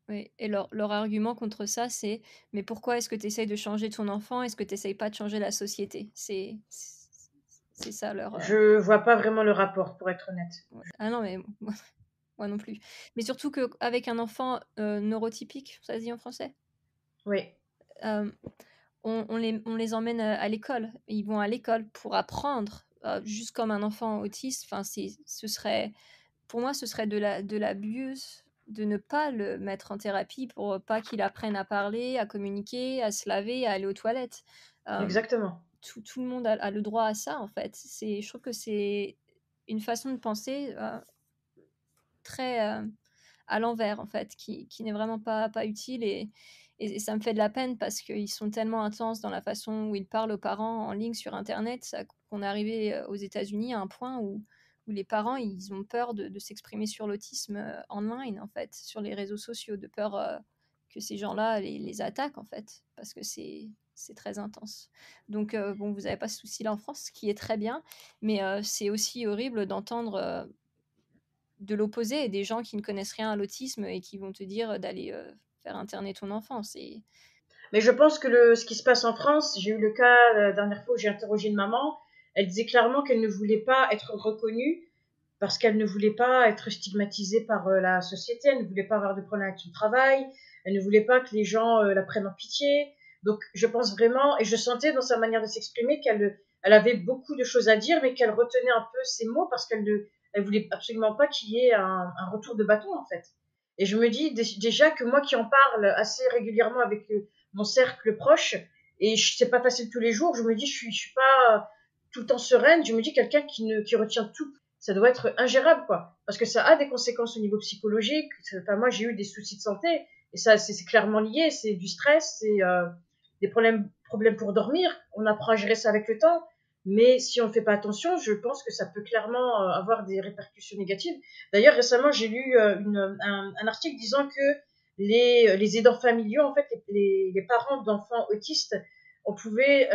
Speaker 2: Oui, et leur argument contre ça, c'est: «Mais pourquoi est-ce que tu essayes de changer ton enfant? Est-ce que tu essayes pas de changer la société?» C'est ça leur,
Speaker 3: Je vois pas vraiment le rapport, pour être honnête.
Speaker 2: ouais. Ah non, mais moi non plus. Mais surtout qu'avec un enfant, neurotypique, ça se dit en français?
Speaker 3: Oui,
Speaker 2: Hem, on les emmène, à l'école. Ils vont à l'école pour apprendre, juste comme un enfant autiste. Enfin, ce serait pour moi, ce serait de l'abuse de ne pas le mettre en thérapie pour pas qu'il apprenne à parler, à communiquer, à se laver, à aller aux toilettes. Hem,
Speaker 3: exactement.
Speaker 2: tout le monde a le droit à ça, en fait. Je trouve que c'est une façon de penser, très, à l'envers, en fait, qui n'est vraiment pas utile, et ça me fait de la peine parce qu'ils sont tellement intenses dans la façon où ils parlent aux parents en ligne sur internet, qu'on est arrivé aux États-Unis à un point où les parents, ils ont peur de s'exprimer sur l'autisme online, en fait, sur les réseaux sociaux, de peur que ces gens-là les attaquent, en fait, parce que c'est très intense. Donc, bon, vous n'avez pas ce souci-là en France, ce qui est très bien, mais c'est aussi horrible d'entendre de l'opposé, et des gens qui ne connaissent rien à l'autisme et qui vont te dire d'aller faire interner ton enfant.
Speaker 3: Mais je pense que ce qui se passe en France, j'ai eu le cas la dernière fois où j'ai interrogé une maman, elle disait clairement qu'elle ne voulait pas être reconnue parce qu'elle ne voulait pas être stigmatisée par la société, elle ne voulait pas avoir de problème avec son travail, elle ne voulait pas que les gens la prennent en pitié. Donc je pense vraiment, et je sentais dans sa manière de s'exprimer elle avait beaucoup de choses à dire, mais qu'elle retenait un peu ses mots parce qu'elle ne elle voulait absolument pas qu'il y ait un retour de bâton en fait. Et je me dis déjà que moi qui en parle assez régulièrement avec mon cercle proche, et c'est pas facile tous les jours, je me dis je suis pas tout le temps sereine, je me dis quelqu'un qui retient tout, ça doit être ingérable quoi, parce que ça a des conséquences au niveau psychologique. Enfin, moi j'ai eu des soucis de santé et ça c'est clairement lié, c'est du stress, c'est des problèmes pour dormir, on apprend à gérer ça avec le temps, mais si on ne fait pas attention, je pense que ça peut clairement avoir des répercussions négatives. D'ailleurs récemment j'ai lu un article disant que les aidants familiaux, en fait les parents d'enfants autistes, on pouvait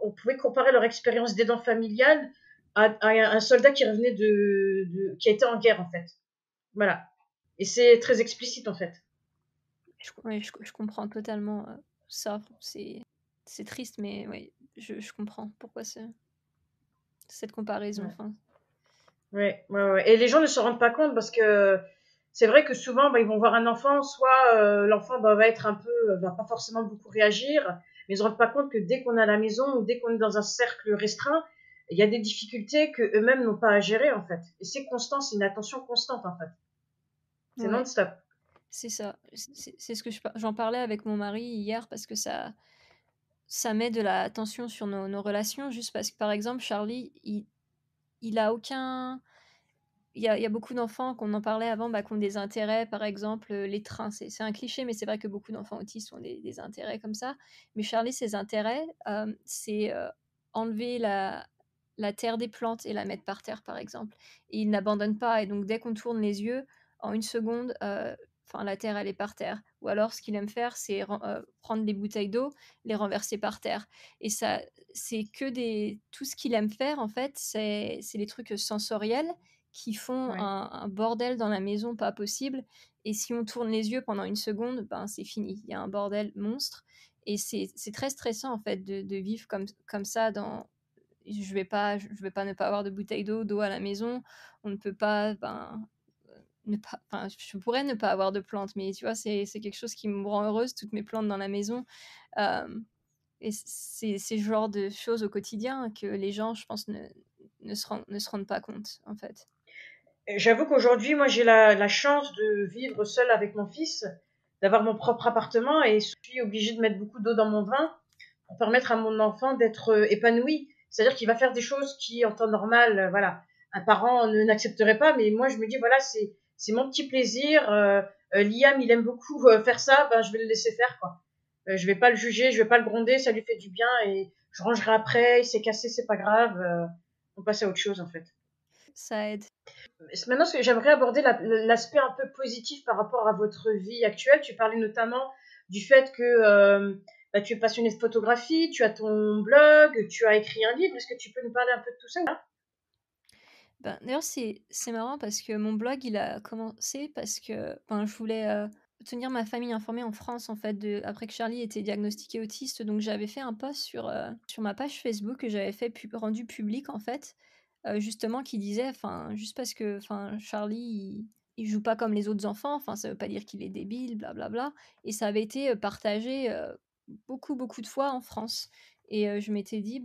Speaker 3: on pouvait comparer leur expérience d'aidant familial à un soldat qui revenait qui a été en guerre en fait. Voilà. Et c'est très explicite en fait.
Speaker 2: Ouais, je comprends totalement ça. C'est triste, mais ouais, je comprends pourquoi cette comparaison.
Speaker 3: Ouais.
Speaker 2: Enfin,
Speaker 3: Ouais. Et les gens ne se rendent pas compte parce que c'est vrai que souvent, ils vont voir un enfant, soit l'enfant va être un peu, va pas forcément beaucoup réagir, mais ils se rendent pas compte que dès qu'on est à la maison ou dès qu'on est dans un cercle restreint, il y a des difficultés que eux-mêmes n'ont pas à gérer en fait. Et c'est constant, c'est une attention constante en fait. C'est
Speaker 2: ouais,
Speaker 3: non-stop.
Speaker 2: c'est ça. C'est ce que j'en parlais avec mon mari hier parce que ça met de la tension sur nos relations, juste parce que, par exemple, Charlie, il a aucun... Il y a beaucoup d'enfants, qu'on en parlait avant, qui ont des intérêts, par exemple, les trains. C'est un cliché, mais c'est vrai que beaucoup d'enfants autistes ont des intérêts comme ça. Mais Charlie, ses intérêts, c'est enlever la terre des plantes et la mettre par terre, par exemple. Et il n'abandonne pas. Et donc, dès qu'on tourne les yeux, en une seconde, la terre, elle est par terre. Ou alors, ce qu'il aime faire, c'est prendre des bouteilles d'eau, les renverser par terre. Et ça, c'est que tout ce qu'il aime faire, en fait, c'est des trucs sensoriels qui font
Speaker 3: Ouais.
Speaker 2: un bordel dans la maison pas possible. Et si on tourne les yeux pendant une seconde, c'est fini. Il y a un bordel monstre. Et c'est très stressant, en fait, de vivre comme ça dans... Je vais pas ne pas avoir de bouteille d'eau à la maison. On ne peut pas... je pourrais ne pas avoir de plantes, mais tu vois, c'est quelque chose qui me rend heureuse, toutes mes plantes dans la maison. Et c'est ce genre de choses au quotidien que les gens, je pense, ne se rendent pas compte, en fait.
Speaker 3: J'avoue qu'aujourd'hui, moi, j'ai la chance de vivre seule avec mon fils, d'avoir mon propre appartement et je suis obligée de mettre beaucoup d'eau dans mon vin pour permettre à mon enfant d'être épanoui. C'est-à-dire qu'il va faire des choses qui, en temps normal, voilà, un parent n'accepterait pas, mais moi, je me dis, voilà, c'est mon petit plaisir. Liam, il aime beaucoup faire ça, je vais le laisser faire, quoi. Je vais pas le juger, je vais pas le gronder, ça lui fait du bien et je rangerai après, il s'est cassé, c'est pas grave. On passe à autre chose, en fait.
Speaker 2: Ça aide.
Speaker 3: Maintenant, j'aimerais aborder l'aspect un peu positif par rapport à votre vie actuelle. Tu parlais notamment du fait que tu es passionné de photographie, tu as ton blog, tu as écrit un livre. Est-ce que tu peux nous parler un peu de tout ça?
Speaker 2: D'ailleurs, c'est marrant parce que mon blog, il a commencé parce que je voulais tenir ma famille informée en France, en fait, après que Charlie était diagnostiqué autiste. Donc, j'avais fait un post sur ma page Facebook que j'avais fait rendu public, en fait, justement, qui disait, juste parce que Charlie, il joue pas comme les autres enfants, ça veut pas dire qu'il est débile, blablabla. Et ça avait été partagé beaucoup, beaucoup de fois en France. Et je m'étais dit,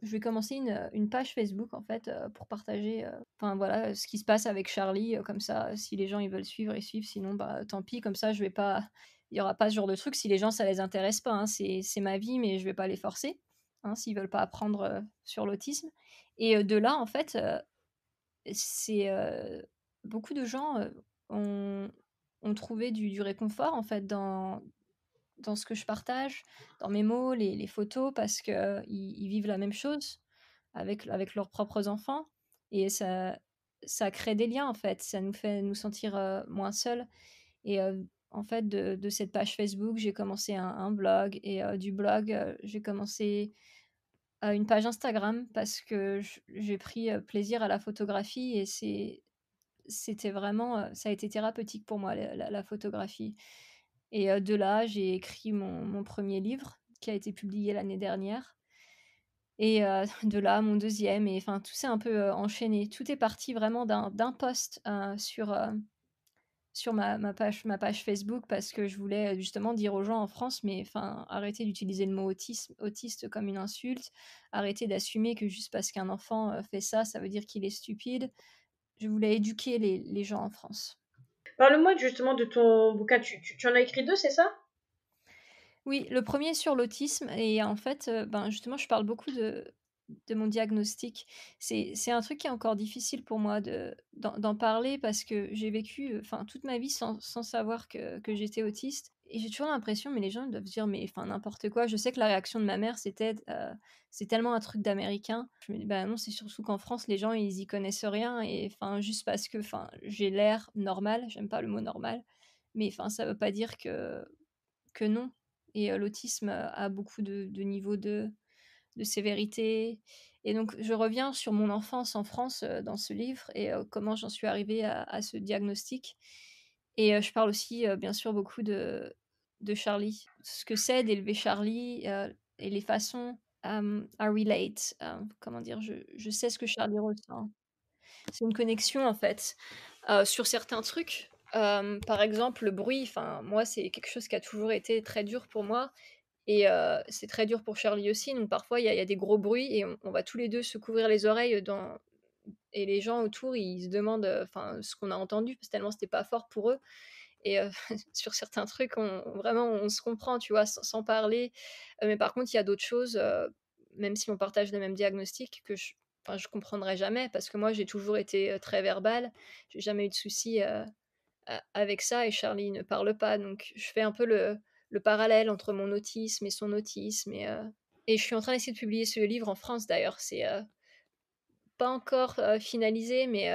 Speaker 2: je vais commencer une page Facebook en fait pour partager voilà ce qui se passe avec Charlie comme ça si les gens ils veulent suivre ils suivent sinon tant pis comme ça je vais pas il y aura pas ce genre de truc si les gens ça les intéresse pas hein, c'est ma vie mais je vais pas les forcer hein, s'ils veulent pas apprendre sur l'autisme et de là en fait c'est beaucoup de gens ont, ont trouvé du réconfort en fait dans ce que je partage, dans mes mots, les photos, parce qu'ils ils vivent la même chose avec leurs propres enfants. Et ça crée des liens, en fait. Ça nous fait nous sentir moins seuls. Et en fait, de cette page Facebook, j'ai commencé un blog. Et du blog, j'ai commencé une page Instagram parce que j'ai pris plaisir à la photographie. Et c'était vraiment... ça a été thérapeutique pour moi, la photographie. Et de là, j'ai écrit mon premier livre qui a été publié l'année dernière et de là, mon deuxième et enfin, tout s'est un peu, enchaîné. Tout est parti vraiment d'un post, sur ma page Facebook parce que je voulais, justement dire aux gens en France: «Mais enfin, arrêtez d'utiliser le mot autiste comme une insulte. Arrêtez d'assumer que juste parce qu'un enfant, fait ça, ça veut dire qu'il est stupide». Je voulais éduquer les gens en France.
Speaker 3: Parle-moi justement de ton bouquin. Tu en as écrit deux, c'est ça?
Speaker 2: Oui, le premier sur l'autisme et en fait, ben, justement, je parle beaucoup de mon diagnostic. C'est un truc qui est encore difficile pour moi d'en parler parce que j'ai vécu, enfin, toute ma vie sans savoir que j'étais autiste et j'ai toujours l'impression mais les gens ils doivent se dire: «Mais enfin, n'importe quoi». Je sais que la réaction de ma mère, c'était, «C'est tellement un truc d'américain». Je me dis: «Bah non, c'est surtout qu'en France, les gens, ils y connaissent rien et enfin, juste parce que, enfin, j'ai l'air normal», j'aime pas le mot normal, mais enfin, ça veut pas dire que non et l'autisme, a beaucoup de niveaux de sévérité et donc je reviens sur mon enfance en France, dans ce livre et comment j'en suis arrivée à ce diagnostic et je parle aussi, bien sûr beaucoup de Charlie. Ce que c'est d'élever Charlie, et les façons, I relate, comment dire? Je sais ce que Charlie ressent. C'est une connexion en fait, sur certains trucs. Par exemple, le bruit, enfin moi c'est quelque chose qui a toujours été très dur pour moi et c'est très dur pour Charlie aussi, donc parfois il y a des gros bruits et on va tous les 2 se couvrir les oreilles, dans et les gens autour, ils se demandent, enfin ce qu'on a entendu parce que tellement c'était pas fort pour eux et sur certains trucs, on se comprend, tu vois? Sans parler, mais par contre, il y a d'autres choses, même si on partage le même diagnostic que je comprendrai jamais parce que moi, j'ai toujours été, très verbale. J'ai jamais eu de soucis, avec ça et Charlie ne parle pas, donc je fais un peu le parallèle entre mon autisme et son autisme et je suis en train d'essayer de publier ce livre en France d'ailleurs. C'est, pas encore, finalisé, mais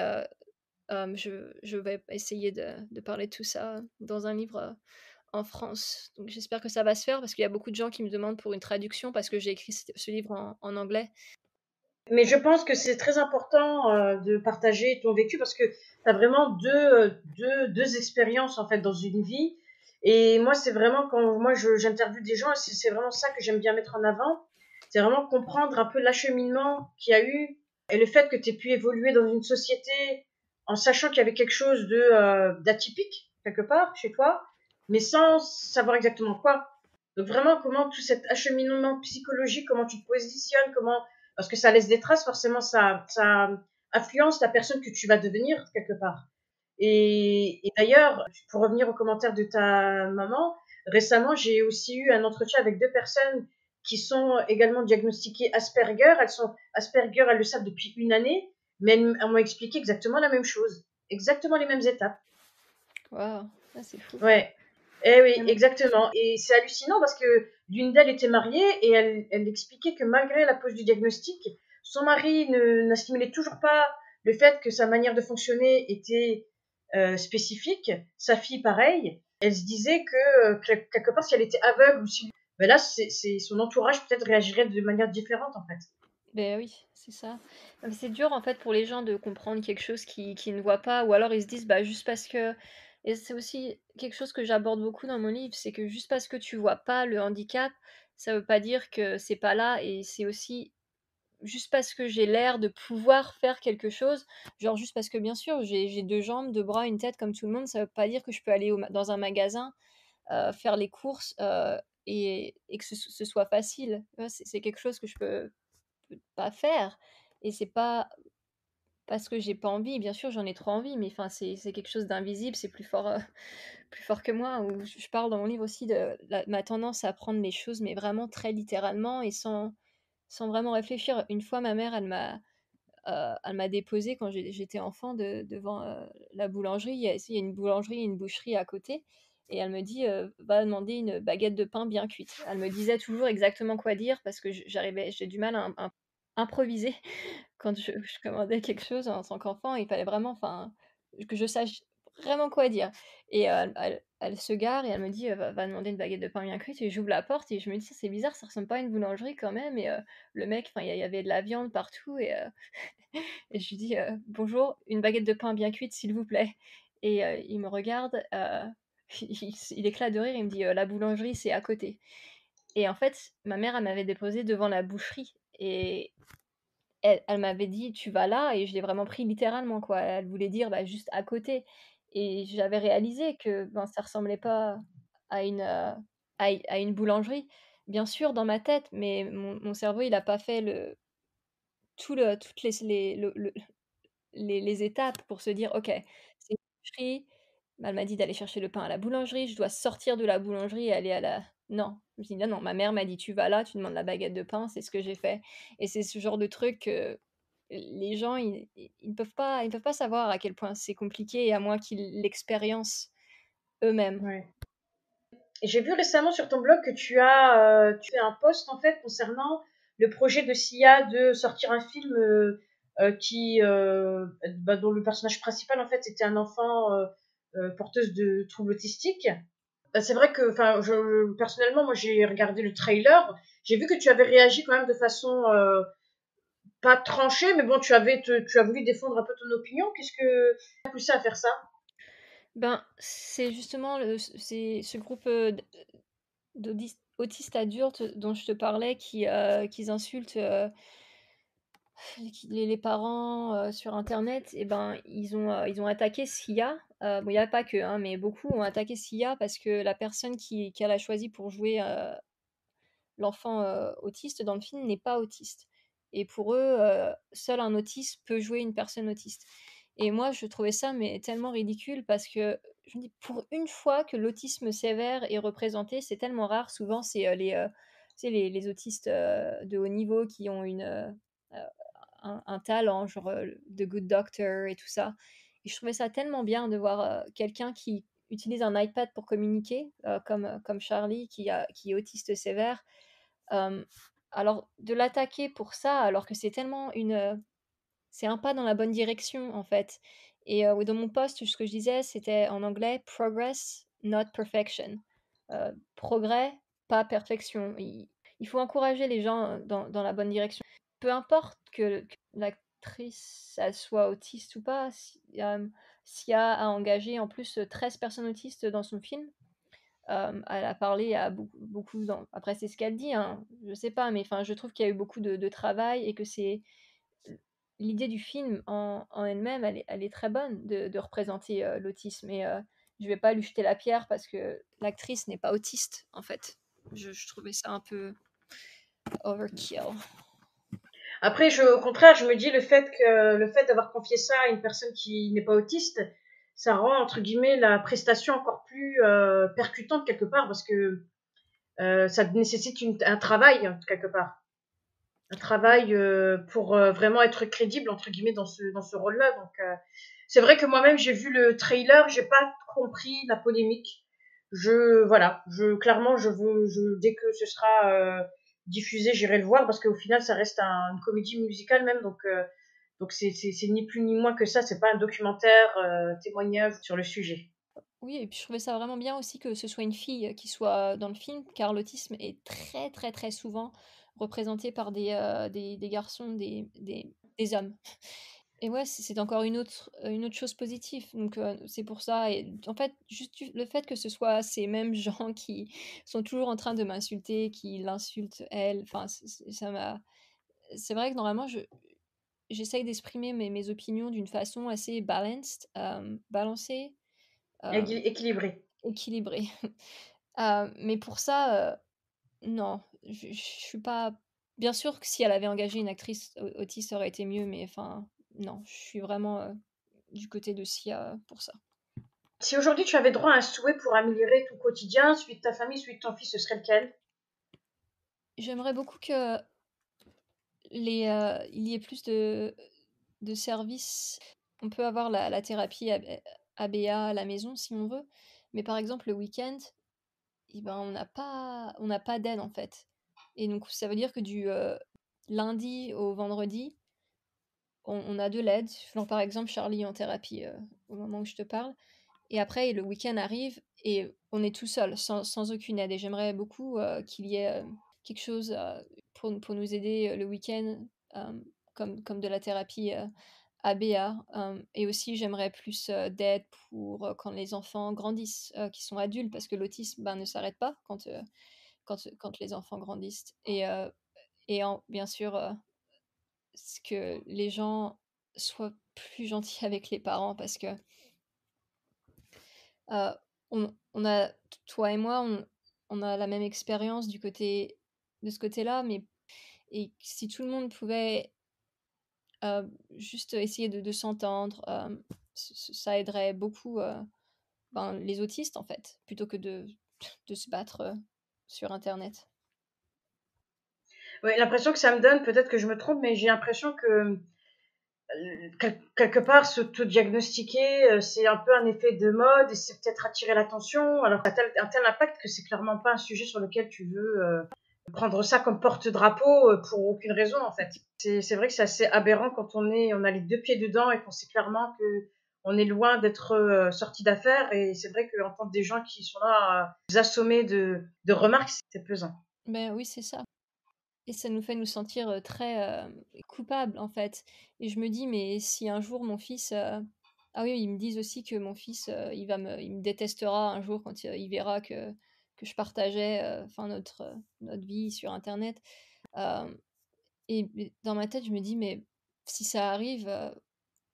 Speaker 2: je vais essayer de parler de tout ça dans un livre, en France. Donc j'espère que ça va se faire parce qu'il y a beaucoup de gens qui me demandent pour une traduction parce que j'ai écrit ce livre en anglais.
Speaker 3: Mais je pense que c'est très important de partager ton vécu parce que tu as vraiment deux expériences en fait dans une vie. Et moi, c'est vraiment quand j'interviewe des gens, c'est vraiment ça que j'aime bien mettre en avant. C'est vraiment comprendre un peu l'acheminement qu'il y a eu et le fait que tu aies pu évoluer dans une société en sachant qu'il y avait quelque chose d'atypique quelque part chez toi, mais sans savoir exactement quoi. Donc vraiment, comment tout cet acheminement psychologique, comment tu te positionnes, comment parce que ça laisse des traces, forcément, ça influence la personne que tu vas devenir quelque part. Et d'ailleurs, pour revenir aux commentaires de ta maman, récemment, j'ai aussi eu un entretien avec deux personnes qui sont également diagnostiquées Asperger. Elles sont Asperger, elles le savent depuis une année, mais elles m'ont expliqué exactement la même chose, exactement les mêmes étapes.
Speaker 2: Waouh! Ah, c'est fou.
Speaker 3: Ouais. Eh oui,
Speaker 2: Même
Speaker 3: exactement. Et c'est hallucinant parce que l'une d'elles était mariée et elle expliquait que malgré la pose du diagnostic, son mari n'assimilait toujours pas le fait que sa manière de fonctionner était spécifique. Sa fille, pareil. Elle se disait que quelque part, si elle était aveugle ou si... Ben là, son entourage peut-être réagirait de manière différente en fait.
Speaker 2: beh, oui, c'est ça. Non, mais c'est dur, en fait, pour les gens de comprendre quelque chose qu'ils ne voient pas ou alors ils se disent: «Bah, juste parce que» et c'est aussi quelque chose que j'aborde beaucoup dans mon livre, c'est que juste parce que tu vois pas le handicap, ça veut pas dire que c'est pas là et c'est aussi juste parce que j'ai l'air de pouvoir faire quelque chose, genre juste parce que bien sûr j'ai 2 jambes, 2 bras, une tête comme tout le monde, ça veut pas dire que je peux aller dans un magasin, faire les courses, et que ce soit facile. Tu vois? C'est quelque chose que je peux pas faire et c'est pas parce que j'ai pas envie, bien sûr j'en ai trop envie, mais enfin c'est quelque chose d'invisible, c'est plus fort, plus fort que moi. Ou je parle dans mon livre aussi de ma tendance à prendre les choses, mais vraiment très littéralement et sans vraiment réfléchir. Une fois ma mère elle m'a déposée quand j'étais enfant devant, la boulangerie. Il y a une boulangerie et une boucherie à côté et elle me dit, «Va demander une baguette de pain bien cuite». Elle me disait toujours exactement quoi dire parce que j'ai du mal à improviser quand je commandais quelque chose en tant qu'enfant. Il fallait vraiment, enfin, que je sache vraiment quoi dire et elle se gare et elle me dit, «Va demander une baguette de pain bien cuite» et j'ouvre la porte et je me dis: «C'est bizarre, ça ressemble pas à une boulangerie quand même» et le mec, enfin, il y avait de la viande partout et et je lui dis: «Bonjour, une baguette de pain bien cuite, s'il vous plaît» et il me regarde, il éclate de rire, il me dit, «La boulangerie, c'est à côté» et en fait, ma mère, elle m'avait déposée devant la boucherie et elle m'avait dit: «Tu vas là» et je l'ai vraiment pris littéralement, quoi. Elle voulait dire, bah, juste à côté et j'avais réalisé que, ben, ça ressemblait pas à à une boulangerie. Bien sûr, dans ma tête, mais mon cerveau, il a pas fait toutes les étapes pour se dire: «OK, c'est une boucherie, elle m'a dit d'aller chercher le pain à la boulangerie, je dois sortir de la boulangerie et aller à la» non, je me suis dit: «Non, non, ma mère m'a dit: "Tu vas là, tu demandes la baguette de pain"», c'est ce que j'ai fait et c'est ce genre de truc que les gens, ils peuvent pas savoir à quel point c'est compliqué et à moins qu'ils l'expériencent eux-mêmes.
Speaker 3: Ouais. Et j'ai vu récemment sur ton blog que tu fais un post en fait concernant le projet de Sia de sortir un film dont le personnage principal en fait était un enfant porteuse de troubles autistiques. C'est vrai que, enfin, personnellement, moi j'ai regardé le trailer, j'ai vu que tu avais réagi quand même de façon pas tranchée, mais bon, tu as voulu défendre un peu ton opinion. Qu'est-ce que t'a poussé à faire ça?
Speaker 2: Ben, c'est justement c'est ce groupe, autistes adultes dont je te parlais qui insultent, les parents, sur internet et ben, ils ont attaqué Sia, bon, il y a pas que, hein, mais beaucoup ont attaqué Sia parce que la personne qu'elle a choisie pour jouer, l'enfant, autiste dans le film n'est pas autiste et pour eux, seul un autiste peut jouer une personne autiste et moi, je trouvais ça mais tellement ridicule parce que je me dis: «Pour une fois que l'autisme sévère est représenté», c'est tellement rare. Souvent, c'est, tu sais, les autistes, de haut niveau qui ont un talent, genre, The Good Doctor et tout ça et je trouvais ça tellement bien de voir, quelqu'un qui utilise un iPad pour communiquer, comme Charlie qui est autiste sévère. Hem, alors de l'attaquer pour ça, alors que c'est tellement c'est un pas dans la bonne direction, en fait et dans mon post, ce que je disais, c'était en anglais: «Progress, not perfection». Progrès, pas perfection. Il faut encourager les gens, dans la bonne direction. Peu importe que l'actrice, elle soit autiste ou pas, Sia a engagé en plus, 13 personnes autistes dans son film. Elle a parlé à beaucoup après c'est ce qu'elle dit, hein, je sais pas, mais enfin je trouve qu'il y a eu beaucoup de travail et que c'est l'idée du film en elle-même, elle est très bonne de représenter, l'autisme et je vais pas lui jeter la pierre parce que l'actrice n'est pas autiste, en fait. Je trouvais ça un peu overkill.
Speaker 3: Après, au contraire, je me dis le fait d'avoir confié ça à une personne qui n'est pas autiste, ça rend entre guillemets la prestation encore plus percutante quelque part parce que ça nécessite un travail quelque part, un
Speaker 2: Oui.
Speaker 3: travail pour vraiment être crédible entre guillemets dans ce rôle-là. Donc c'est vrai que moi-même j'ai vu le trailer, j'ai pas compris la polémique. Voilà, clairement dès que ce sera diffusé, j'irai le voir parce qu'au final ça reste une comédie musicale même, donc c'est ni plus ni moins que ça, c'est pas un documentaire témoignage sur le sujet.
Speaker 2: Oui et puis je trouvais ça vraiment bien aussi que ce soit une fille qui soit dans le film, car l'autisme est très, très, très souvent représenté par des garçons, des hommes. Et ouais, c'est encore une autre chose positive, donc c'est pour ça et en fait, juste le fait que ce soit ces mêmes gens qui sont toujours en train de m'insulter, qui l'insultent elle, enfin ça m'a c'est vrai que normalement j'essaye d'exprimer mes opinions d'une façon assez balanced, balancée, hem,
Speaker 3: Équilibré.
Speaker 2: équilibrée. Mais pour ça, non, je suis pas bien sûr que si elle avait engagé une actrice autiste, ça aurait été mieux, mais enfin, non, je suis vraiment, du côté de Sia pour ça.
Speaker 3: Si aujourd'hui tu avais droit à un souhait pour améliorer ton quotidien, celui de ta famille, celui de ton fils, ce serait lequel?
Speaker 2: J'aimerais beaucoup que il y ait plus de services. On peut avoir la thérapie ABA à la maison si on veut, mais par exemple le week-end, eh ben, on n'a pas d'aide en fait et donc ça veut dire que du, lundi au vendredi, on a de l'aide. Genre par exemple Charlie est en thérapie, au moment où je te parle et après le week-end arrive et on est tout seul, sans aucune aide et j'aimerais beaucoup, qu'il y ait, quelque chose, pour nous aider, le week-end, comme de la thérapie, ABA. Et aussi, j'aimerais plus d'aide pour quand les enfants grandissent, qui sont adultes, parce que l'autisme ne s'arrête pas quand les enfants grandissent. Bien sûr, que les gens soient plus gentils avec les parents, parce que euh, on a, toi et moi, on a la même expérience de ce côté-là, et si tout le monde pouvait juste essayer de s'entendre, ça aiderait beaucoup les autistes, en fait, plutôt que de se battre sur Internet.
Speaker 3: Ouais, l'impression que ça me donne, peut-être que je me trompe, mais j'ai l'impression que quelque part, s'auto-diagnostiquer, c'est un peu un effet de mode et c'est peut-être attirer l'attention. Alors, ça a un tel impact que c'est clairement pas un sujet sur lequel tu veux prendre ça comme porte-drapeau pour aucune raison, en fait. C'est vrai que c'est assez aberrant quand on a les deux pieds dedans et qu'on sait clairement que on est loin d'être sorti d'affaires. Et c'est vrai qu'entendre des gens qui sont là à nous assommer de remarques, c'est pesant.
Speaker 2: Ben oui, c'est ça. Et ça nous fait nous sentir très coupables, en fait. Et je me dis, mais si un jour mon fils... Ah oui, ils me disent aussi que mon fils, il me détestera un jour quand il verra que je partageais notre vie sur Internet. Euh, et dans ma tête, je me dis, mais si ça arrive,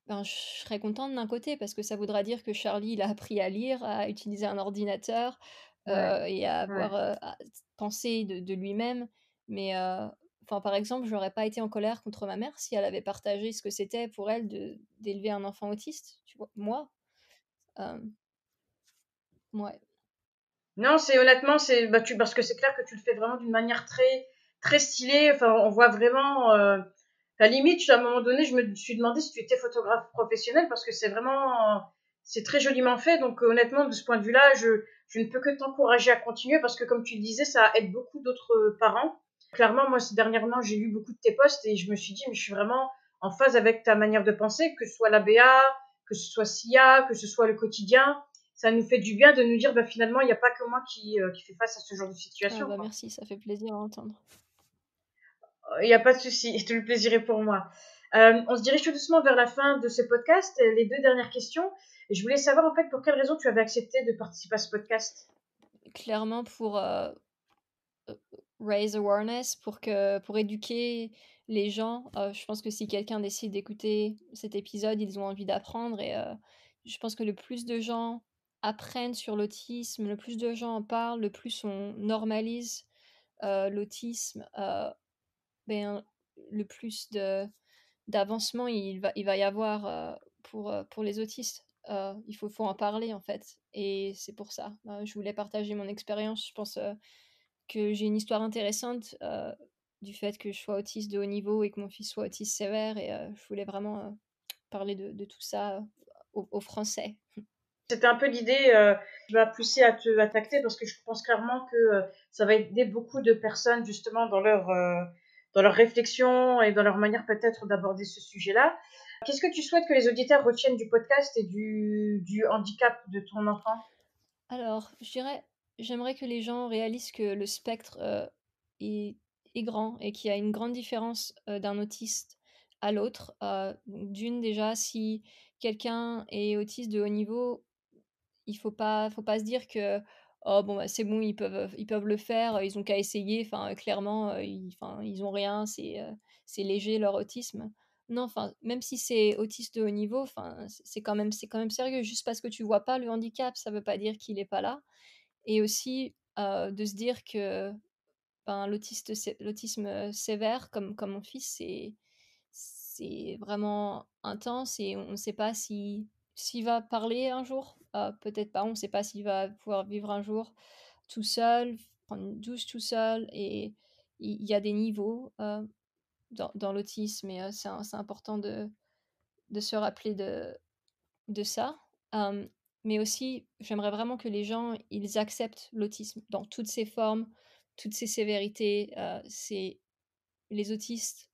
Speaker 2: je serais contente d'un côté, parce que ça voudra dire que Charlie, il a appris à lire, à utiliser un ordinateur,
Speaker 3: Ouais,
Speaker 2: et à
Speaker 3: ouais.
Speaker 2: avoir à penser de lui-même. Mais par exemple, j'aurais pas été en colère contre ma mère si elle avait partagé ce que c'était pour elle d'élever un enfant autiste, tu vois. Moi, euh, ouais.
Speaker 3: Non, c'est honnêtement, c'est bah, parce que c'est clair que tu le fais vraiment d'une manière très très stylée. Enfin, on voit vraiment. À la limite, à un moment donné, je me suis demandé si tu étais photographe professionnel parce que c'est vraiment, c'est très joliment fait. Donc honnêtement, de ce point de vue-là, je ne peux que t'encourager à continuer parce que comme tu le disais, ça aide beaucoup d'autres parents. Clairement, moi, dernièrement, j'ai lu beaucoup de tes posts et je me suis dit, mais je suis vraiment en phase avec ta manière de penser, que ce soit l'ABA, que ce soit SIA, que ce soit le quotidien. Ça nous fait du bien de nous dire, bah, finalement, il n'y a pas que moi qui fait face à ce genre de
Speaker 2: Ah
Speaker 3: situation,
Speaker 2: bah
Speaker 3: quoi.
Speaker 2: merci, ça fait plaisir à entendre.
Speaker 3: Il n'y a pas de souci, tout le plaisir est pour moi. On se dirige tout doucement vers la fin de ce podcast. Les deux dernières questions. Et je voulais savoir, en fait, pour quelle raison tu avais accepté de participer à ce podcast.
Speaker 2: Clairement, pour raise awareness, pour éduquer les gens. Je pense que si quelqu'un décide d'écouter cet épisode, ils ont envie d'apprendre, et je pense que le plus de gens apprennent sur l'autisme, le plus de gens en parlent, le plus on normalise l'autisme, ben, le plus d'avancement il va y avoir pour les autistes. Faut en parler, en fait. Et c'est pour ça. Je voulais partager mon expérience. Je pense que j'ai une histoire intéressante du fait que je sois autiste de haut niveau et que mon fils soit autiste sévère. Et je voulais vraiment parler de tout ça aux Français.
Speaker 3: C'était un peu l'idée, qui m'a poussé à t'acter parce que je pense clairement que ça va aider beaucoup de personnes justement dans leur réflexion et dans leur manière peut-être d'aborder ce sujet-là. Qu'est-ce que tu souhaites que les auditeurs retiennent du podcast et du handicap de ton enfant?
Speaker 2: Alors, j'aimerais que les gens réalisent que le spectre est, est grand, et qu'il y a une grande différence d'un autiste à l'autre. D'une, déjà, si quelqu'un est autiste de haut niveau, faut pas se dire que oh bon bah, c'est bon, ils peuvent le faire, ils ont qu'à essayer. Clairement, ils ont rien, c'est léger leur autisme. Non, même si c'est autiste de haut niveau, c'est quand même sérieux. Juste parce que tu vois pas le handicap, ça veut pas dire qu'il est pas là. Et aussi de se dire que l'autisme sévère, comme mon fils, c'est vraiment intense, et on ne sait pas s'il va parler un jour. Peut-être pas, on ne sait pas s'il va pouvoir vivre un jour tout seul, prendre une douche tout seul. Et il y a des niveaux dans l'autisme, et c'est important de se rappeler de ça. Euh, mais aussi, j'aimerais vraiment que les gens, ils acceptent l'autisme dans toutes ses formes, toutes ses sévérités. Les autistes,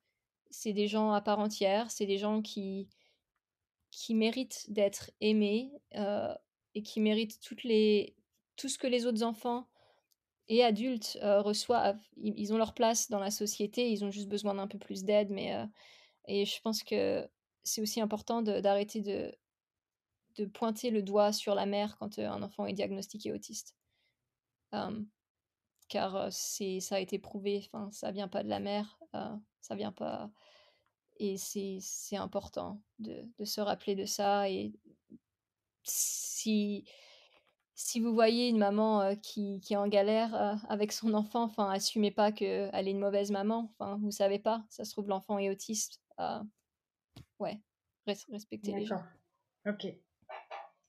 Speaker 2: c'est des gens à part entière, c'est des gens qui méritent d'être aimés, et qui méritent tout ce que les autres enfants et adultes reçoivent. Ils ont leur place dans la société, ils ont juste besoin d'un peu plus d'aide. Et je pense que c'est aussi important d'arrêter de pointer le doigt sur la mère quand un enfant est diagnostiqué autiste. Car ça a été prouvé, enfin, ça vient pas de la mère, ça vient pas... Et c'est important de se rappeler de ça. Et si vous voyez une maman qui est en galère avec son enfant, enfin, assumez pas qu'elle est une mauvaise maman. Enfin, vous savez pas, ça se trouve l'enfant est autiste. Ouais, respectez les gens.
Speaker 3: D'accord. Ok.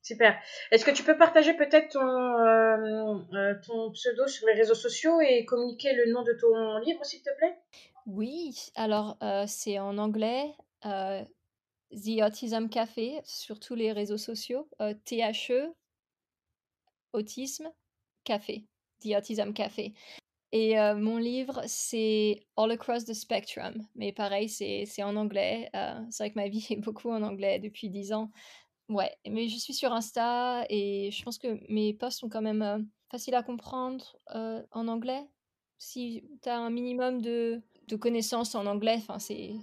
Speaker 3: Super. Est-ce que tu peux partager peut-être ton pseudo sur les réseaux sociaux et communiquer le nom de ton livre, s'il te plaît?
Speaker 2: Oui, alors c'est en anglais, The Autism Café, sur tous les réseaux sociaux, THE, Autisme, Café, The Autism Café. Et mon livre, c'est All Across the Spectrum, mais pareil, c'est en anglais. C'est vrai que ma vie est beaucoup en anglais depuis 10 ans. Ouais, mais je suis sur Insta et je pense que mes posts sont quand même faciles à comprendre en anglais. Si tu as un minimum de connaissances en anglais, enfin, c'est...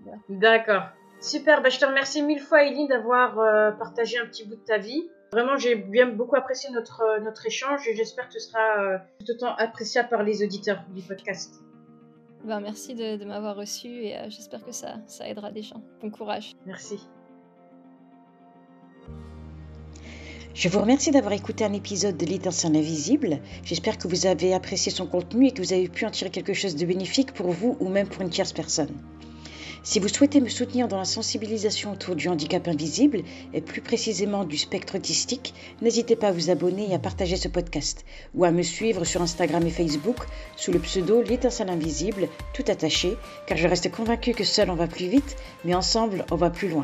Speaker 2: Voilà.
Speaker 3: D'accord. Super. Bah, je te remercie mille fois, Eileen, d'avoir partagé un petit bout de ta vie. Vraiment, j'ai bien beaucoup apprécié notre échange et j'espère que ce sera tout autant appréciable par les auditeurs du podcast.
Speaker 2: Ben, merci de m'avoir reçu et j'espère que ça aidera des gens. Bon courage.
Speaker 3: Merci.
Speaker 1: Je vous remercie d'avoir écouté un épisode de L'Étincelle Invisible. J'espère que vous avez apprécié son contenu et que vous avez pu en tirer quelque chose de bénéfique pour vous ou même pour une tierce personne. Si vous souhaitez me soutenir dans la sensibilisation autour du handicap invisible et plus précisément du spectre autistique, n'hésitez pas à vous abonner et à partager ce podcast ou à me suivre sur Instagram et Facebook sous le pseudo L'Étincelle Invisible, tout attaché, car je reste convaincue que seul on va plus vite, mais ensemble on va plus loin.